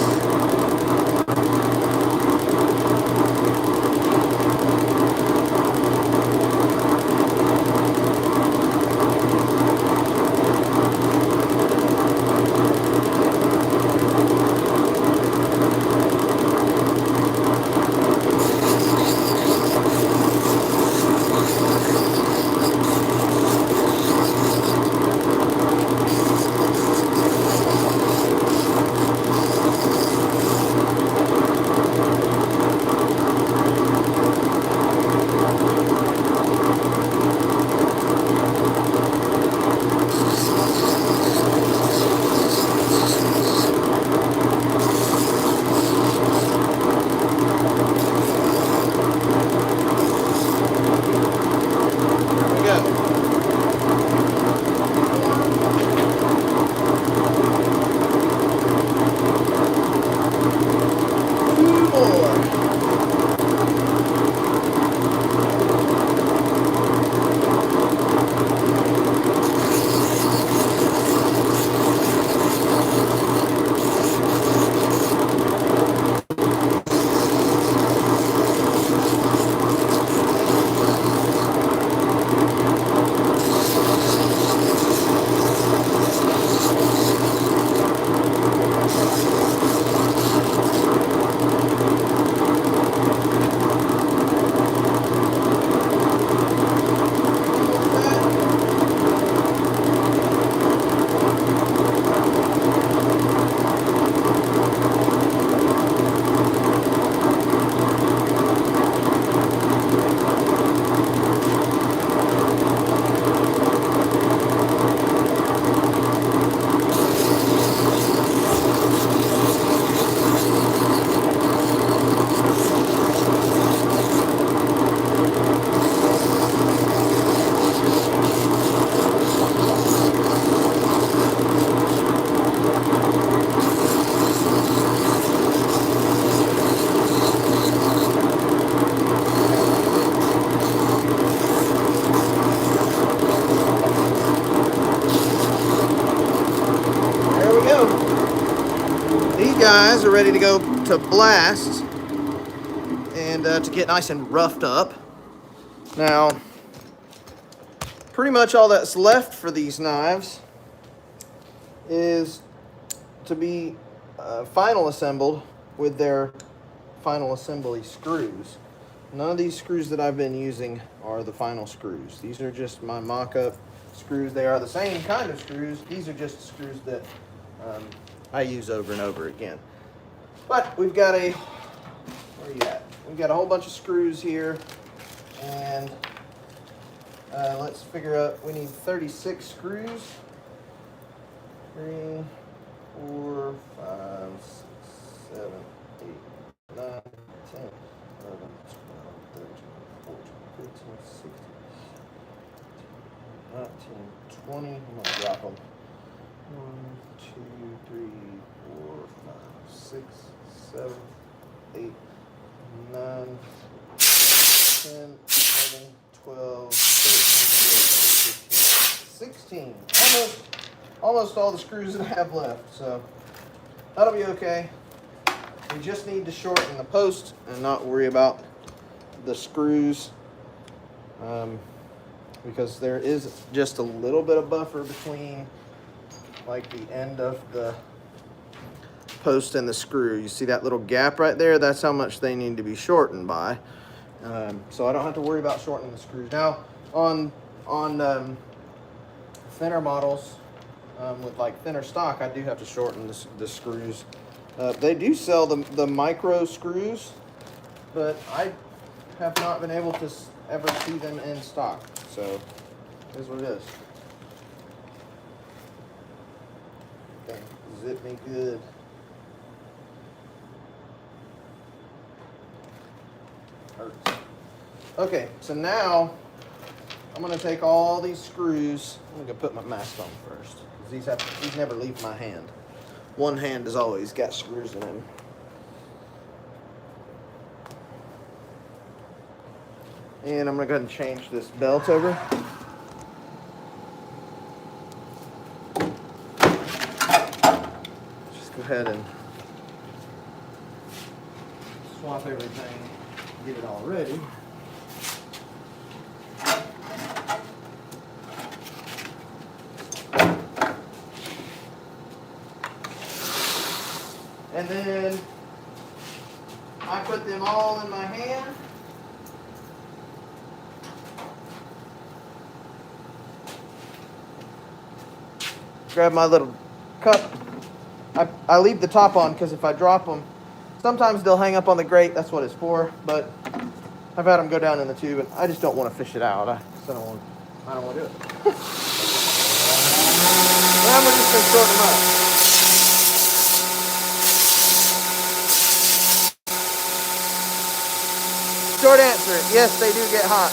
guys are ready to go to blast and to get nice and roughed up. Now, pretty much all that's left for these knives is to be final assembled with their final assembly screws. None of these screws that I've been using are the final screws. These are just my mock-up screws. They are the same kind of screws. These are just screws that I use over and over again. But we've got where are you at? We've got a whole bunch of screws here, and let's figure out, we need 36 screws. 3, 4, 5, 6, 7, 8, 9, 10, 11, 12, 13, 14, 15, 16, 19, 20. I'm going to drop them. 1, 2, 3, 4, 5, 6, 7, 8, 9, 10, 11, 12, 13, 14, 15, 16. Almost all the screws that I have left, so that'll be okay. We just need to shorten the post and not worry about the screws, because there is just a little bit of buffer between like the end of the post and the screw. You see that little gap right there? That's how much they need to be shortened by. So I don't have to worry about shortening the screws. Now on thinner models, with like thinner stock, I do have to shorten the screws. They do sell the micro screws, but I have not been able to ever see them in stock. So here's what it is. Okay, zip me good. Hurts. Okay, so now I'm gonna take all these screws. I'm gonna put my mask on first. These never leave my hand. One hand has always got screws in them. And I'm gonna go ahead and change this belt over. Just go ahead and swap everything, get it all ready. And then I put them all in my hand. Grab my little cup. I leave the top on because if I drop them, sometimes they'll hang up on the grate. That's what it's for. But I've had them go down in the tube, and I just don't want to fish it out. I don't want to do it. Now we're just going to shorten them up. Short answer, yes, they do get hot.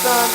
done.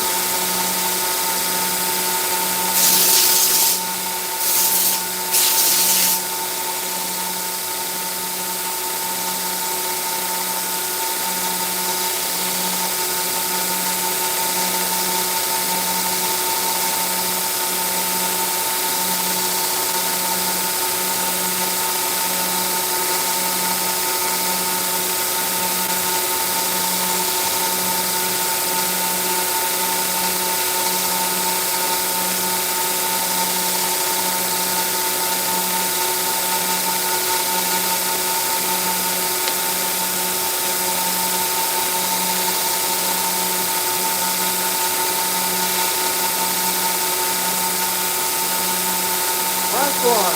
Last one.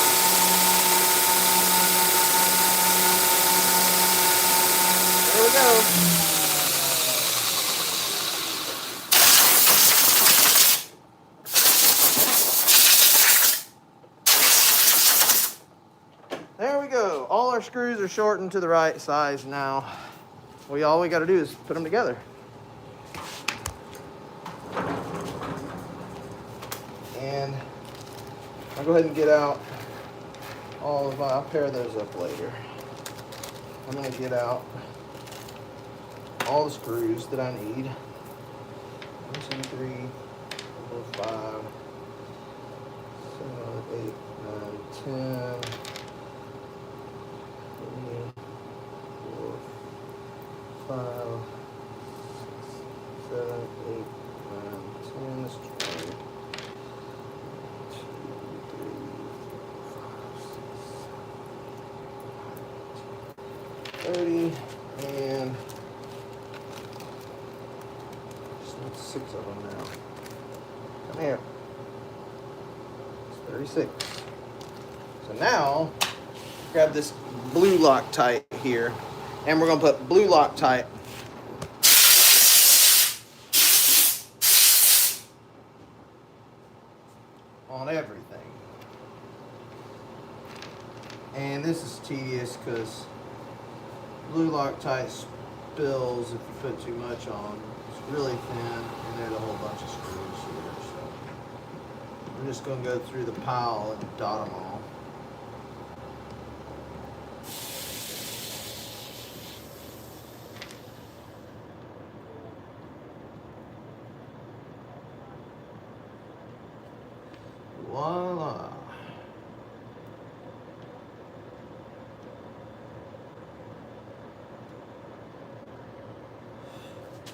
There we go. There we go. All our screws are shortened to the right size now. All we got to do is put them together. And I'll go ahead and get out all of my, I'll pair those up later. I'm going to get out all the screws that I need. 1, 2, 3, 4, 5, 7, 8, 9, 10, 3, 4, 5, 6, 7, 8, 9, 10, that's 20. 30, and just need 6 of them now. Come here. It's 36. So now, grab this blue Loctite here, and we're going to put blue Loctite on everything. And this is tedious because blue Loctite spills if you put too much on. It's really thin, and there's a whole bunch of screws here. So we're just going to go through the pile and dot them all. Voila.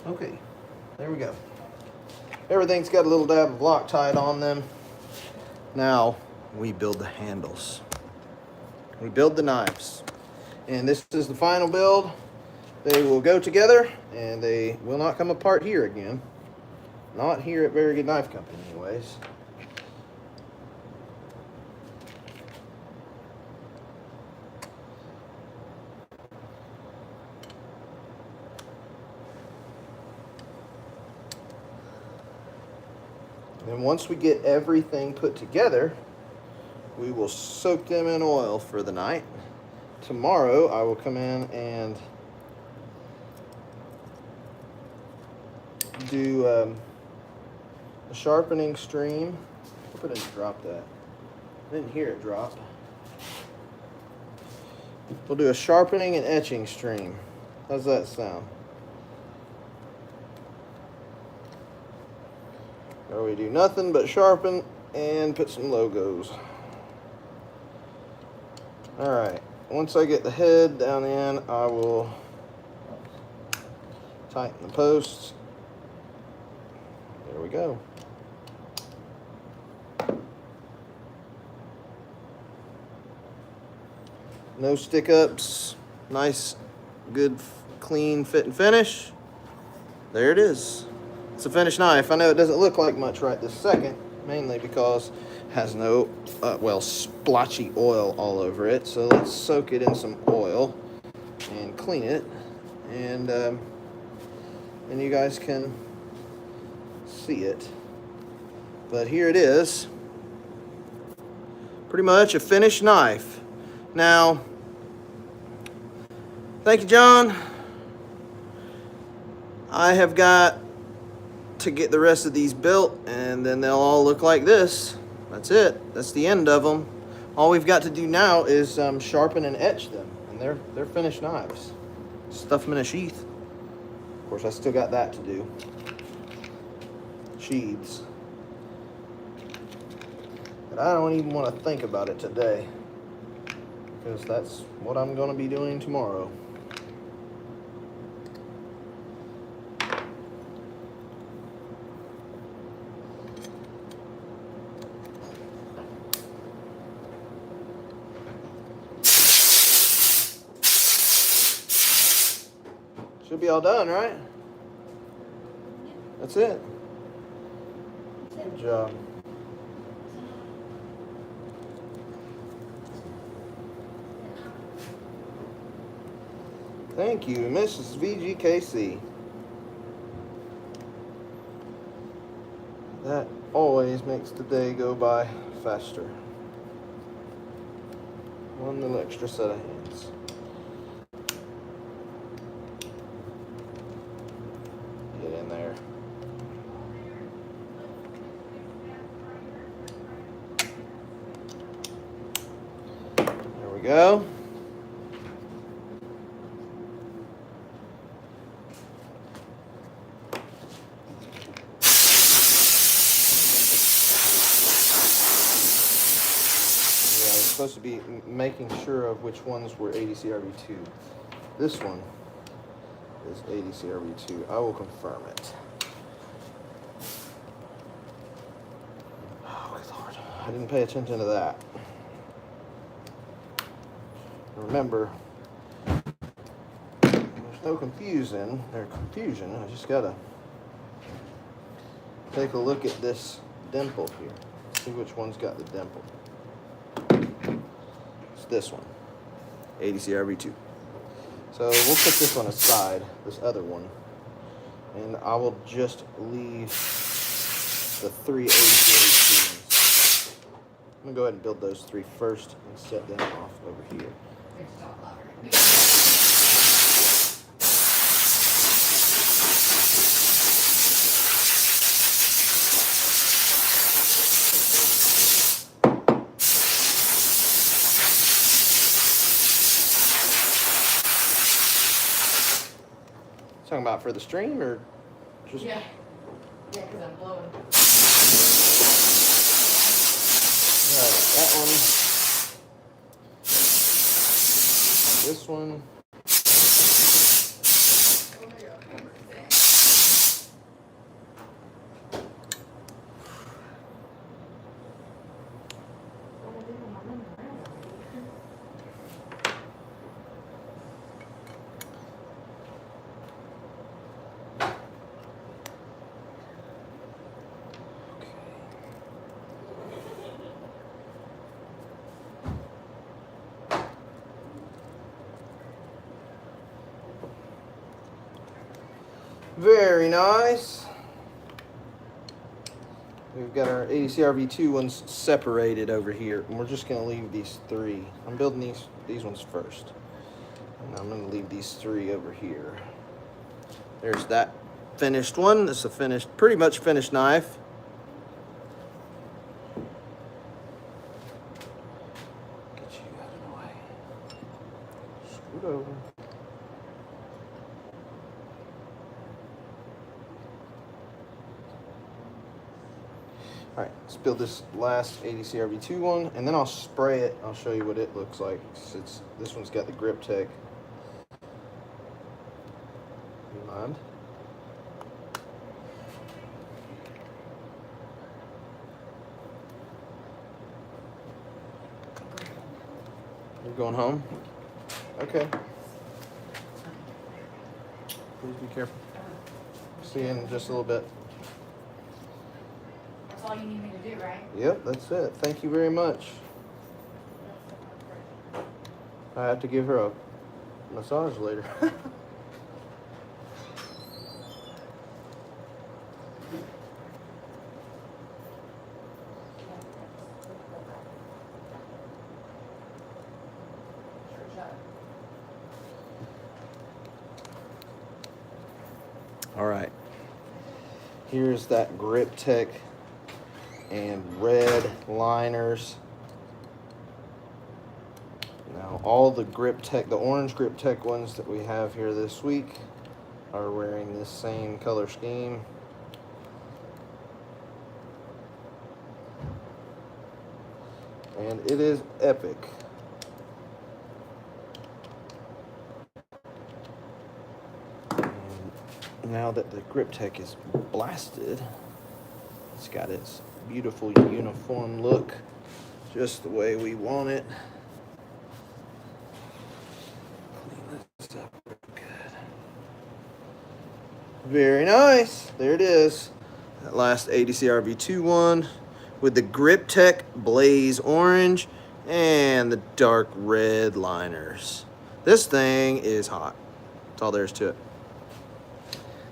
Okay, there we go. Everything's got a little dab of Loctite on them. Now we build the handles. We build the knives. And this is the final build. They will go together and they will not come apart here again. Not here at Very Good Knife Company anyways. And once we get everything put together, we will soak them in oil for the night. Tomorrow, I will come in and do a sharpening stream. I hope I didn't drop that. I didn't hear it drop. We'll do a sharpening and etching stream. How's that sound? Where we do nothing but sharpen and put some logos. Alright, once I get the head down in, I will tighten the posts. There we go. No stick ups. Nice, good, clean fit and finish. There it is. It's a finished knife. I know it doesn't look like much right this second, mainly because it has no, splotchy oil all over it. So let's soak it in some oil and clean it, and you guys can see it. But here it is. Pretty much a finished knife. Now, thank you, John. I have got to get the rest of these built, and then they'll all look like this. That's it. That's the end of them. All we've got to do now is sharpen and etch them, and they're finished knives. Stuff them in a sheath. Of course, I still got that to do. Sheaths. But I don't even want to think about it today, because that's what I'm going to be doing tomorrow. Should be all done, right? That's it. Good job. Thank you, Mrs. VGKC. That always makes the day go by faster. One little extra set of hands. Get in there. There we go. Supposed to be making sure of which ones were ADCRV2. This one is ADCRV2. I will confirm it. Oh, good Lord. I didn't pay attention to that. Remember, there's no confusion. I just gotta take a look at this dimple here. See which one's got the dimple. This one, ADCRV2. So we'll put this one aside, this other one, and I will just leave the 3 ADCRV2s. I'm gonna go ahead and build those 3 first and set them off over here. Talking about for the stream or just? Yeah, because I'm blowing. Alright, that one. This one. Very nice. We've got our ADCRV2 ones separated over here, and we're just going to leave these 3. I'm building these ones first, and I'm going to leave these 3 over here. There's that finished one. This is a finished, pretty much finished knife. Get you out of the way. Scoot over. Alright, let's build this last ADCRV2 one, and then I'll spray it. I'll show you what it looks like. This one's got the grip tech. You mind? You're going home? Okay. Please be careful. See you in just a little bit. That's all you need me to do, right? Yep, that's it. Thank you very much. I have to give her a massage later. All right. Here's that Grip Tech and red liners. Now all the Grip Tech, the orange Grip Tech ones that we have here this week are wearing this same color scheme. And it is epic. And now that the Grip Tech is blasted, it's got its beautiful uniform look, just the way we want it. Clean this up real good. Very nice. There it is. That last ADCRV2 one with the Grip Tech Blaze Orange and the dark red liners. This thing is hot. That's all there is to it.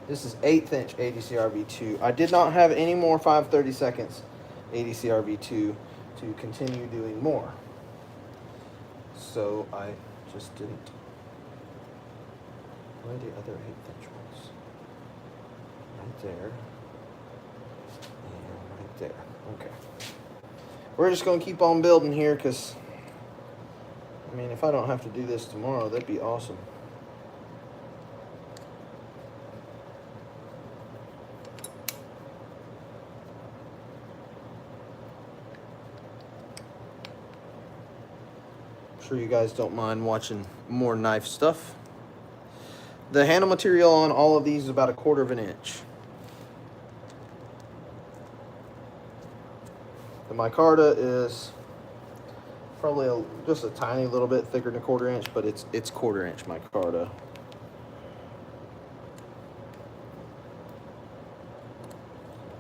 This is 1/8 inch ADCRV2. I did not have any more 5/32 ADCRV2 to continue doing more. So I just didn't. Where are the other 1/8 inch ones? Right there. And right there. Okay. We're just going to keep on building here because, I mean, if I don't have to do this tomorrow, that'd be awesome. I'm sure you guys don't mind watching more knife stuff. The handle material on all of these is about 1/4 inch. The micarta is probably just a tiny little bit thicker than 1/4 inch, but it's 1/4 inch micarta.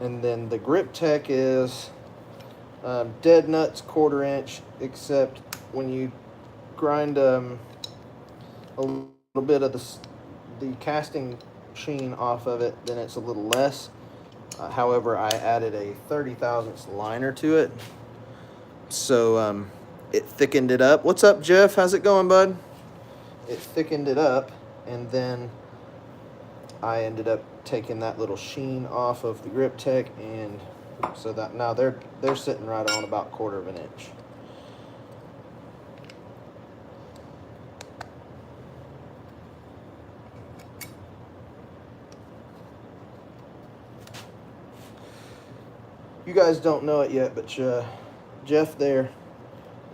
And then the Grip Tech is dead nuts 1/4 inch, except when you grind a little bit of the casting sheen off of it, then it's a little less. However, I added a 30,000ths liner to it, so it thickened it up. What's up, Jeff? How's it going, bud? It thickened it up, and then I ended up taking that little sheen off of the Grip Tech, and so that now they're sitting right on about 1/4 inch. You guys don't know it yet, but Jeff there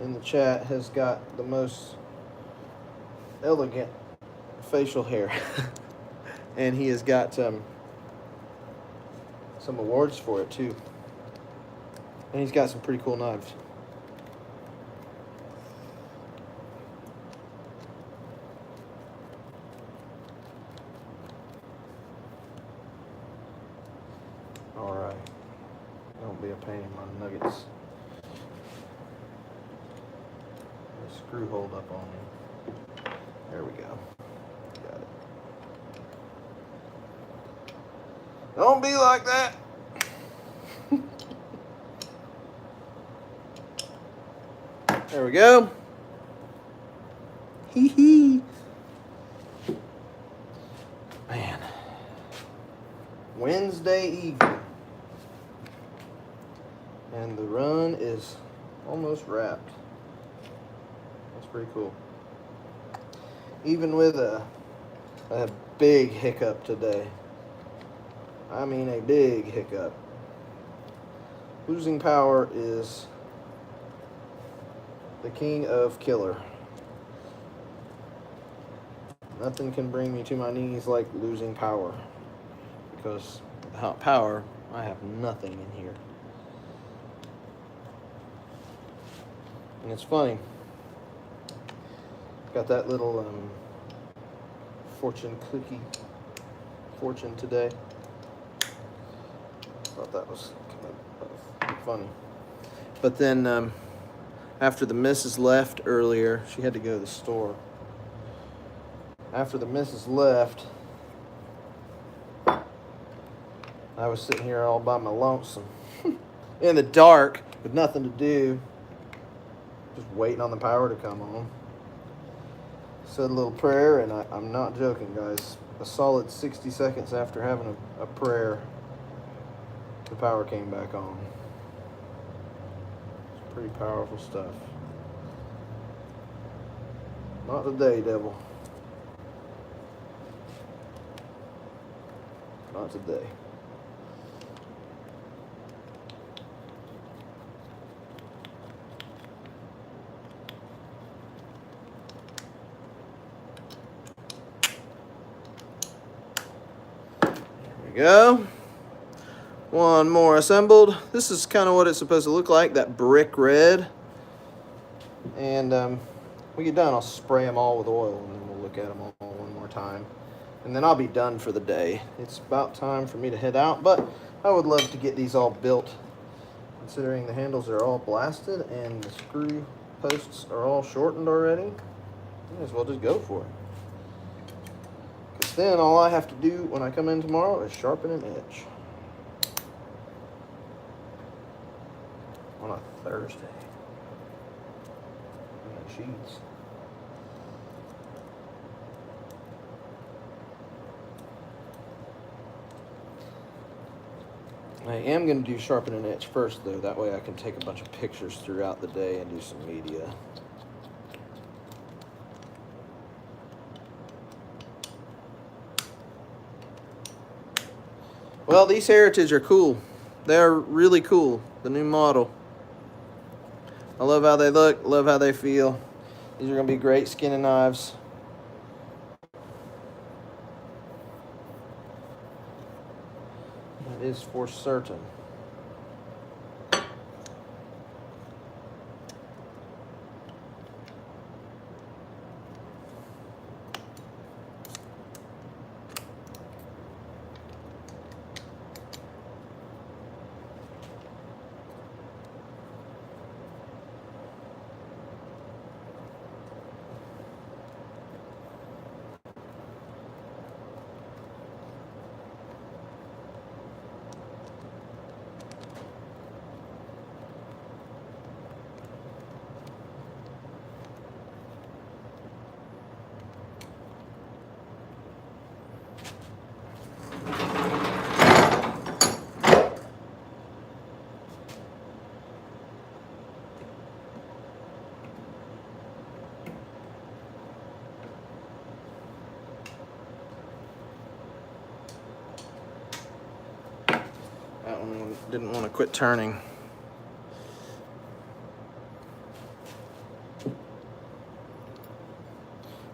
in the chat has got the most elegant facial hair. And he has got some awards for it too. And he's got some pretty cool knives. All right. Don't be a pain in my nuggets. The screw hold up on me. There we go. Got it. Don't be like that. There we go. Hee hee. Man. Wednesday evening. And the run is almost wrapped. That's pretty cool. Even with a big hiccup today. I mean a big hiccup. Losing power is the king of killer. Nothing can bring me to my knees like losing power. Because without power, I have nothing in here. And it's funny. Got that little fortune cookie fortune today. Thought that was kind of funny. But then after the missus left earlier, she had to go to the store. After the missus left, I was sitting here all by my lonesome in the dark with nothing to do, just waiting on the power to come on. Said a little prayer, and I'm not joking, guys. A solid 60 seconds after having a prayer, the power came back on. It's pretty powerful stuff. Not today, devil. Not today. Go. One more assembled. This is kind of what it's supposed to look like, that brick red. And when we get done, I'll spray them all with oil, and then we'll look at them all one more time. And then I'll be done for the day. It's about time for me to head out, but I would love to get these all built, considering the handles are all blasted and the screw posts are all shortened already. Might as well just go for it. Then all I have to do when I come in tomorrow is sharpen an edge. On a Thursday. Sheets. I am going to do sharpen an edge first, though. That way I can take a bunch of pictures throughout the day and do some media. Well, these Heritage are cool. They're really cool. The new model. I love how they look. Love how they feel. These are going to be great skinning knives. That is for certain. That one didn't want to quit turning.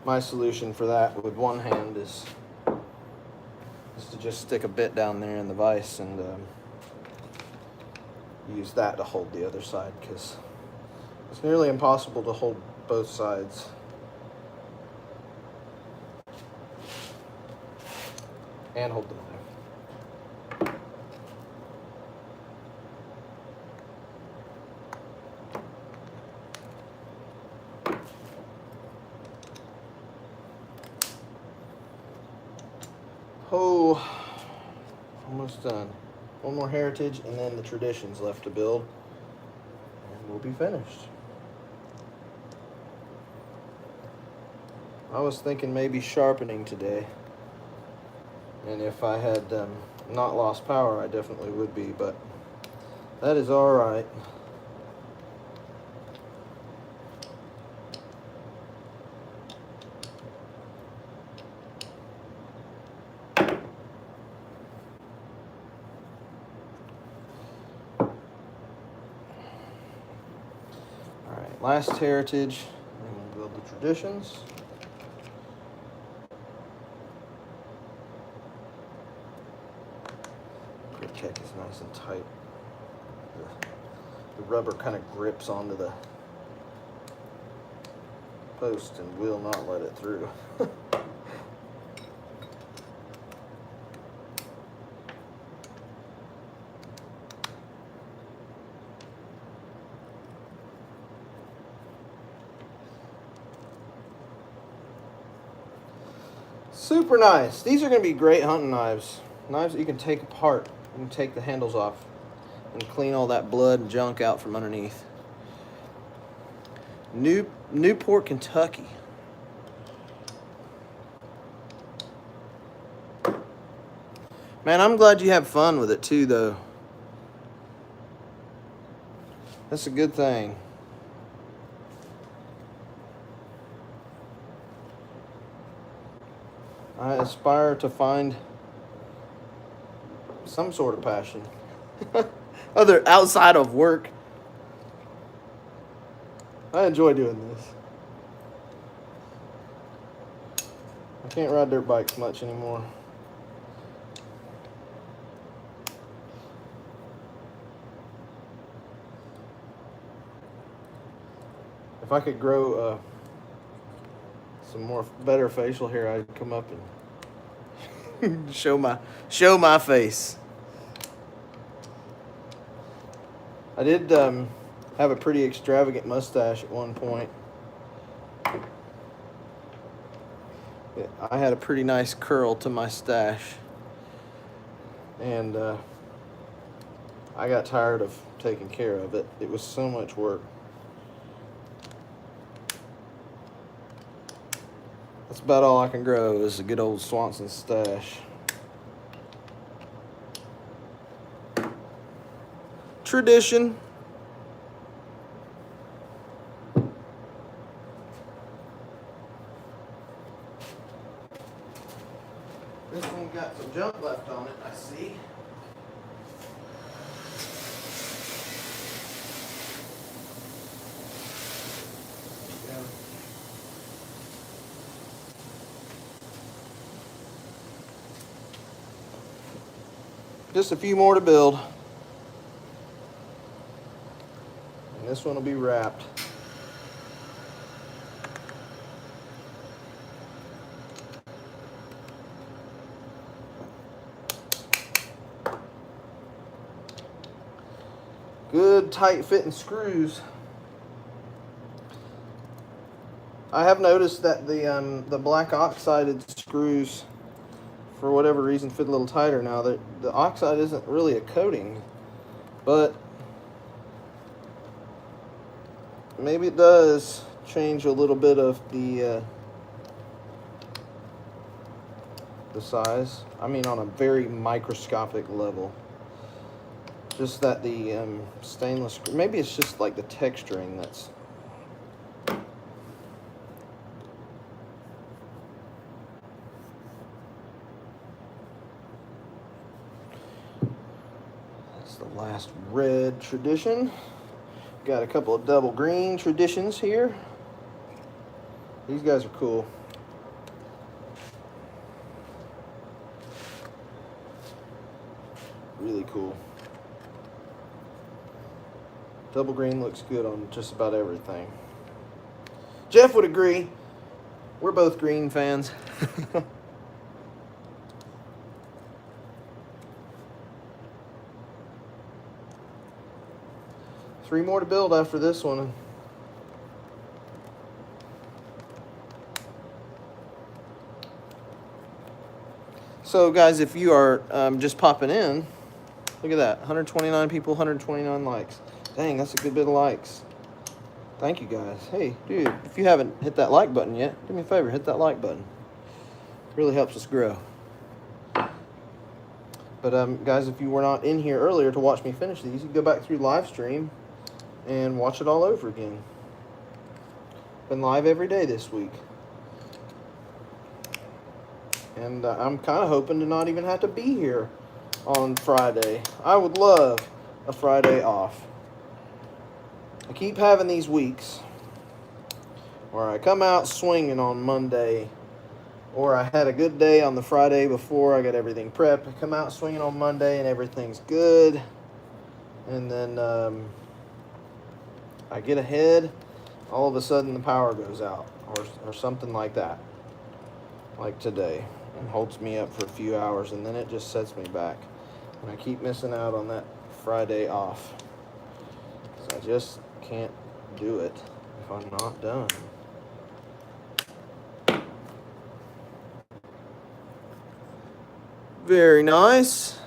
My solution for that with one hand is to just stick a bit down there in the vise and use that to hold the other side, because it's nearly impossible to hold both sides. And hold the knife. Oh, almost done. One more Heritage and then the Traditions left to build, and we'll be finished. I was thinking maybe sharpening today, and if I had not lost power, I definitely would be, but that is all right. Last Heritage, and we'll build the Traditions. Quick check is nice and tight. The rubber kind of grips onto the post and will not let it through. Super nice. These are going to be great hunting knives. Knives that you can take apart. You can take the handles off and clean all that blood and junk out from underneath. Newport, Kentucky. Man, I'm glad you have fun with it too, though. That's a good thing. I aspire to find some sort of passion. Other outside of work. I enjoy doing this. I can't ride dirt bikes much anymore. If I could grow some more better facial hair, I'd come up and show my face. I did have a pretty extravagant mustache at one point. I had a pretty nice curl to my stash, and I got tired of taking care of it. It was so much work. That's about all I can grow is a good old Swanson stash. Tradition. This one got some junk left on it, I see. Yeah. Just a few more to build. And this one will be wrapped. Good tight fitting screws. I have noticed that the black oxided screws, for whatever reason, fit a little tighter now. The oxide isn't really a coating, but maybe it does change a little bit of the size. I mean, on a very microscopic level. Just that the stainless screw, maybe it's just like the texturing that's. That's the last red tradition. Got a couple of double green traditions here. These guys are cool. Really cool. Double green looks good on just about everything. Jeff would agree. We're both green fans. 3 more to build after this one. So guys, if you are just popping in, look at that, 129 people, 129 likes. Dang, that's a good bit of likes. Thank you guys. Hey, dude, if you haven't hit that like button yet, do me a favor, hit that like button. It really helps us grow. But guys, if you were not in here earlier to watch me finish these, you can go back through live stream and watch it all over again. Been live every day this week. And I'm kind of hoping to not even have to be here on Friday. I would love a Friday off. I keep having these weeks where I come out swinging on Monday, or I had a good day on the Friday before I got everything prepped. I come out swinging on Monday and everything's good, and then I get ahead, all of a sudden the power goes out, or something like that, like today, and holds me up for a few hours, and then it just sets me back, and I keep missing out on that Friday off. So I just can't do it if I'm not done. Very nice.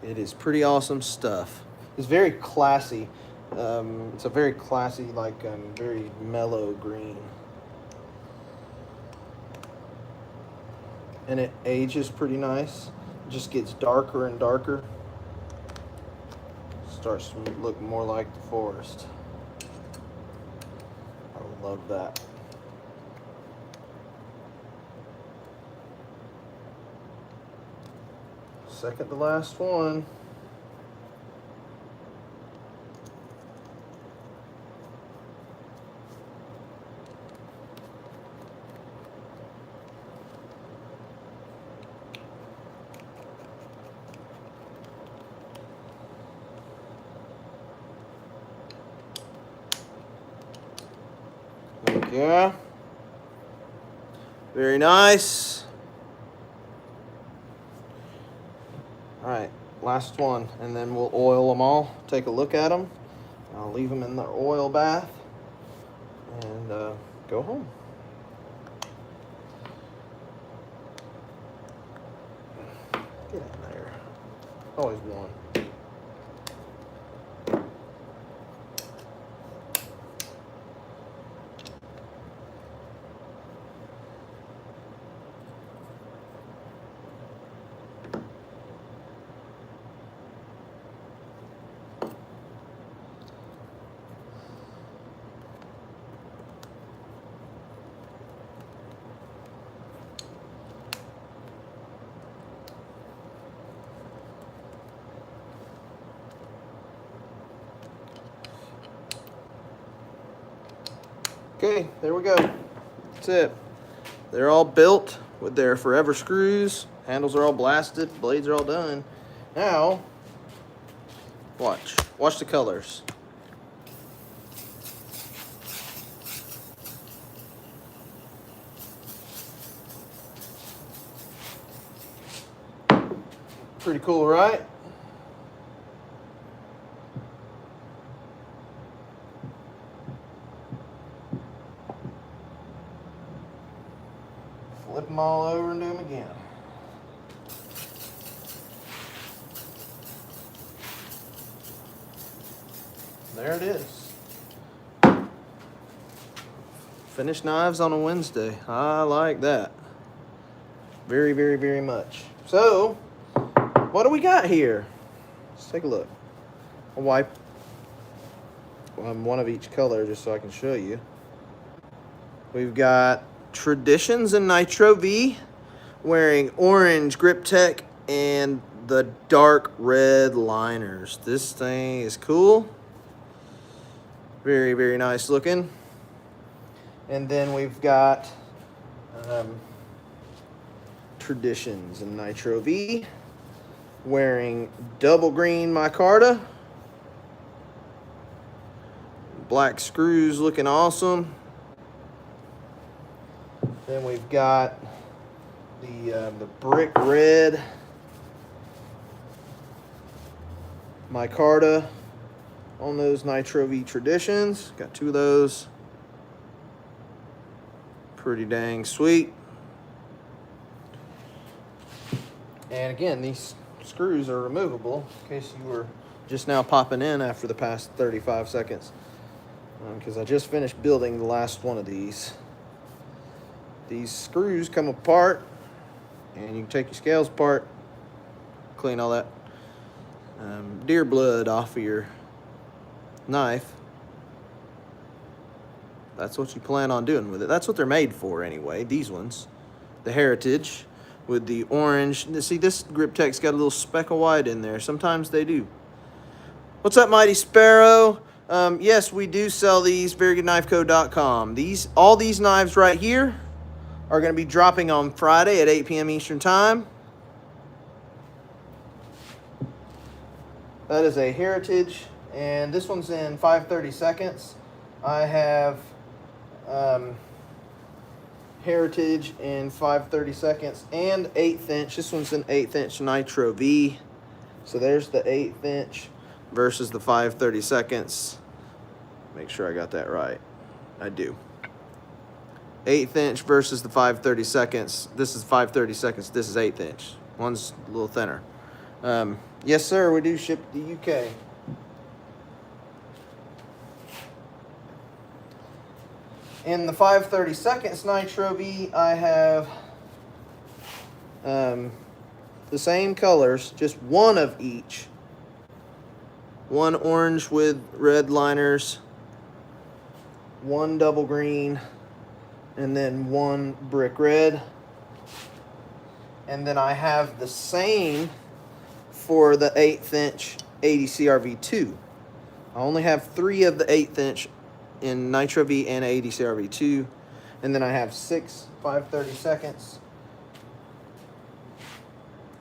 It is pretty awesome stuff. It's very classy. It's a very classy, like very mellow green. And it ages pretty nice. It just gets darker and darker starts to look more like the forest. I love that. Second to last one. Yeah. Very nice. All right, last one, and then we'll oil them all. Take a look at them. I'll leave them in the oil bath and go home. Get in there. Always one. Okay, there we go. That's it. They're all built with their forever screws. Handles are all blasted. Blades are all done. Now, watch. Watch the colors. Pretty cool, right? Flip them all over and do them again. There it is. Finished knives on a Wednesday. I like that. Very, very, very much. So, what do we got here? Let's take a look. I'll wipe one of each color just so I can show you. We've got Traditions in Nitro V wearing orange grip tech and the dark red liners. This thing is cool. Very, very nice looking. And then we've got Traditions in Nitro V wearing double green micarta. Black screws looking awesome. Then we've got the brick red micarta on those Nitro V Traditions. Got two of those. Pretty dang sweet. And again, these screws are removable in case you were just now popping in after the past 35 seconds. Because I just finished building the last one of these. These screws come apart, and you can take your scales apart, clean all that deer blood off of your knife. That's what you plan on doing with it. That's what they're made for anyway, these ones. The Heritage with the orange. See, this grip tech's got a little speck of white in there. Sometimes they do. What's up, Mighty Sparrow? Yes, we do sell these, verygoodknifeco.com. All these knives right here are going to be dropping on Friday at 8 p.m. Eastern Time. That is a Heritage, and this one's in 5/32. I have Heritage in 5/32 and 1/8 inch. This one's an 1/8 inch Nitro V. So there's the 1/8 inch versus the 5/32. Make sure I got that right. I do. 1/8 inch versus the 5/32. This is 5/32. This is 1/8 inch. One's a little thinner. Yes, sir. We do ship to the UK. In the 5/32 Nitro V, I have the same colors, just one of each. one orange with red liners, one double green, and then one brick red. And then I have the same for the 1/8 inch 80 CRV2. I only have 3 of the 1/8 inch in Nitro V and 80 CRV2. And then I have 6 5/32.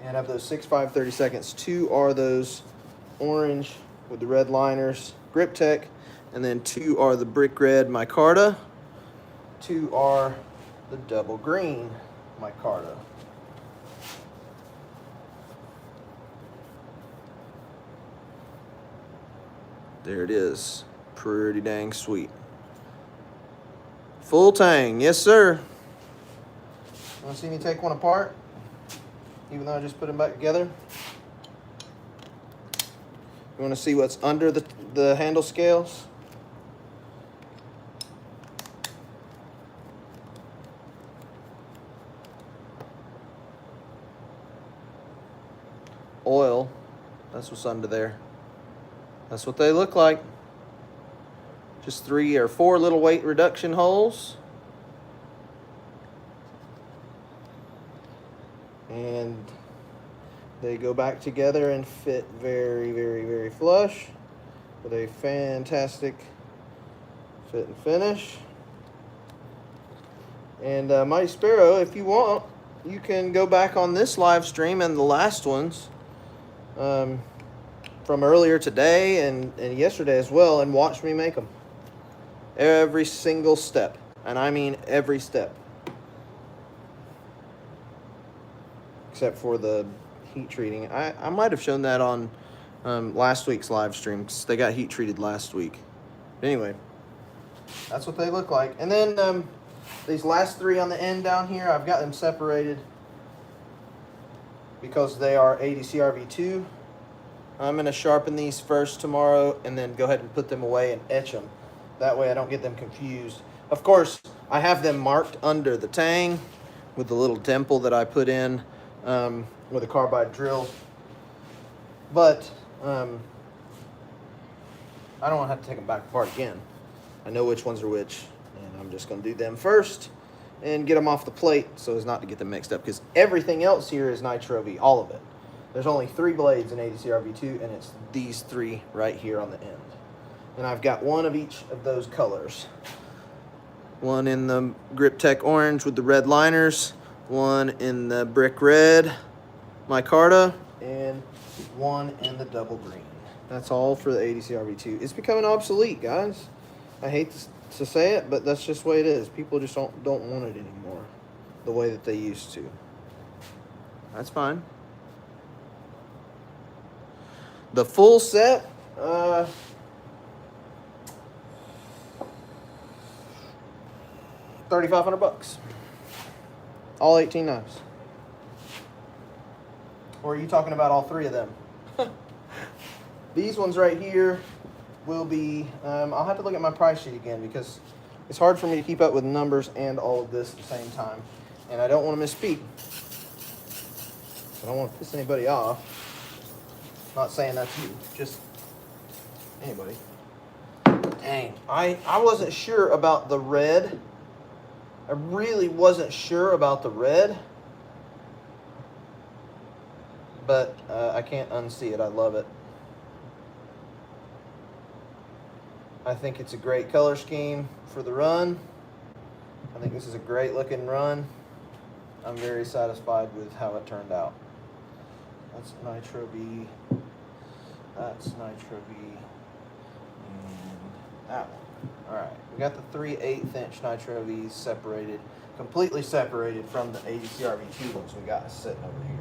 And of those 6 5/32, 2 are those orange with the red liners, Grip Tech, and then 2 are the brick red micarta. 2 are the double green micarta. There it is. Pretty dang sweet. Full tang, yes sir. Want to see me take one apart? Even though I just put them back together. You want to see what's under the handle scales? Oil. That's what's under there. That's what they look like. Just 3 or 4 little weight reduction holes. And they go back together and fit very, very, very flush with a fantastic fit and finish. And Mighty Sparrow, if you want, you can go back on this live stream and the last ones from earlier today and yesterday as well, and watch me make them. Every single step. And I mean every step. Except for the heat treating. I might have shown that on last week's live stream, because they got heat treated last week. But anyway, that's what they look like. And then these last 3 on the end down here, I've got them separated because they are 80 CRV2. I'm going to sharpen these first tomorrow and then go ahead and put them away and etch them. That way I don't get them confused. Of course, I have them marked under the tang with the little dimple that I put in with a carbide drill. But I don't want to have to take them back apart again. I know which ones are which, and I'm just going to do them first and get them off the plate so as not to get them mixed up, because everything else here is Nitro V, all of it. There's only 3 blades in 80 CRV2, and it's these 3 right here on the end. And I've got one of each of those colors. One in the Grip Tech orange with the red liners, one in the brick red micarta, and one in the double green. That's all for the 80 CRV2. It's becoming obsolete, guys. I hate to say it, but that's just the way it is. People just don't want it anymore the way that they used to. That's fine. The full set, $3,500. All 18 knives. Or are you talking about all 3 of them? These ones right here will be, I'll have to look at my price sheet again, because it's hard for me to keep up with numbers and all of this at the same time. And I don't want to misspeak. I don't want to piss anybody off. Not saying that's you, just anybody. Dang, I wasn't sure about the red. I really wasn't sure about the red. But I can't unsee it. I love it. I think it's a great color scheme for the run. I think this is a great looking run. I'm very satisfied with how it turned out. That's Nitro V. That's Nitro V. And that one. Alright, we got the 3 1/8 inch Nitro V's separated, completely separated from the 80 CRV2 ones we got sitting over here.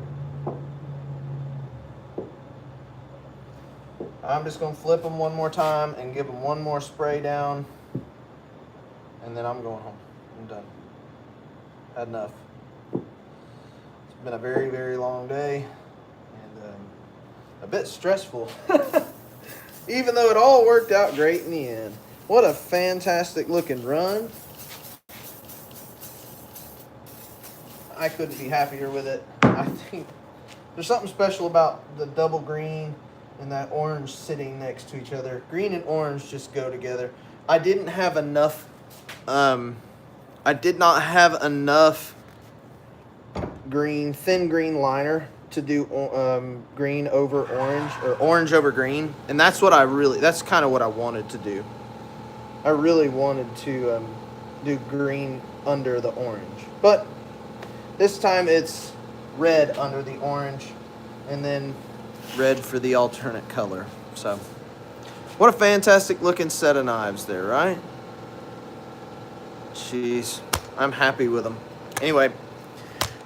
I'm just going to flip them one more time and give them one more spray down, and then I'm going home. I'm done. Had enough. It's been a very, very long day, and a bit stressful, even though it all worked out great in the end. What a fantastic looking run. I couldn't be happier with it. I think there's something special about the double green and that orange sitting next to each other. Green and orange just go together. I didn't have enough, I did not have enough thin green liner to do green over orange, or orange over green. And that's kind of what I wanted to do. I really wanted to do green under the orange. But this time it's red under the orange, and then red for the alternate color. So, what a fantastic looking set of knives there, right? Jeez, I'm happy with them. Anyway,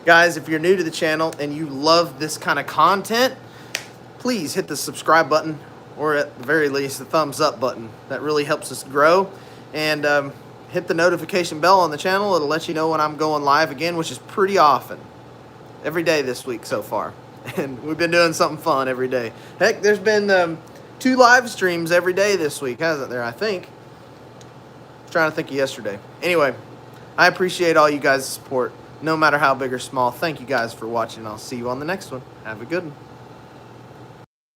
guys, if you're new to the channel and you love this kind of content, please hit the subscribe button, or at the very least the thumbs up button. That really helps us grow. And hit the notification bell on the channel. It'll let you know when I'm going live again, which is pretty often. Every day this week so far. And we've been doing something fun every day. Heck, there's been 2 live streams every day this week, hasn't there? I think. I'm trying to think of yesterday. Anyway, I appreciate all you guys' support, no matter how big or small. Thank you guys for watching. I'll see you on the next one. Have a good one.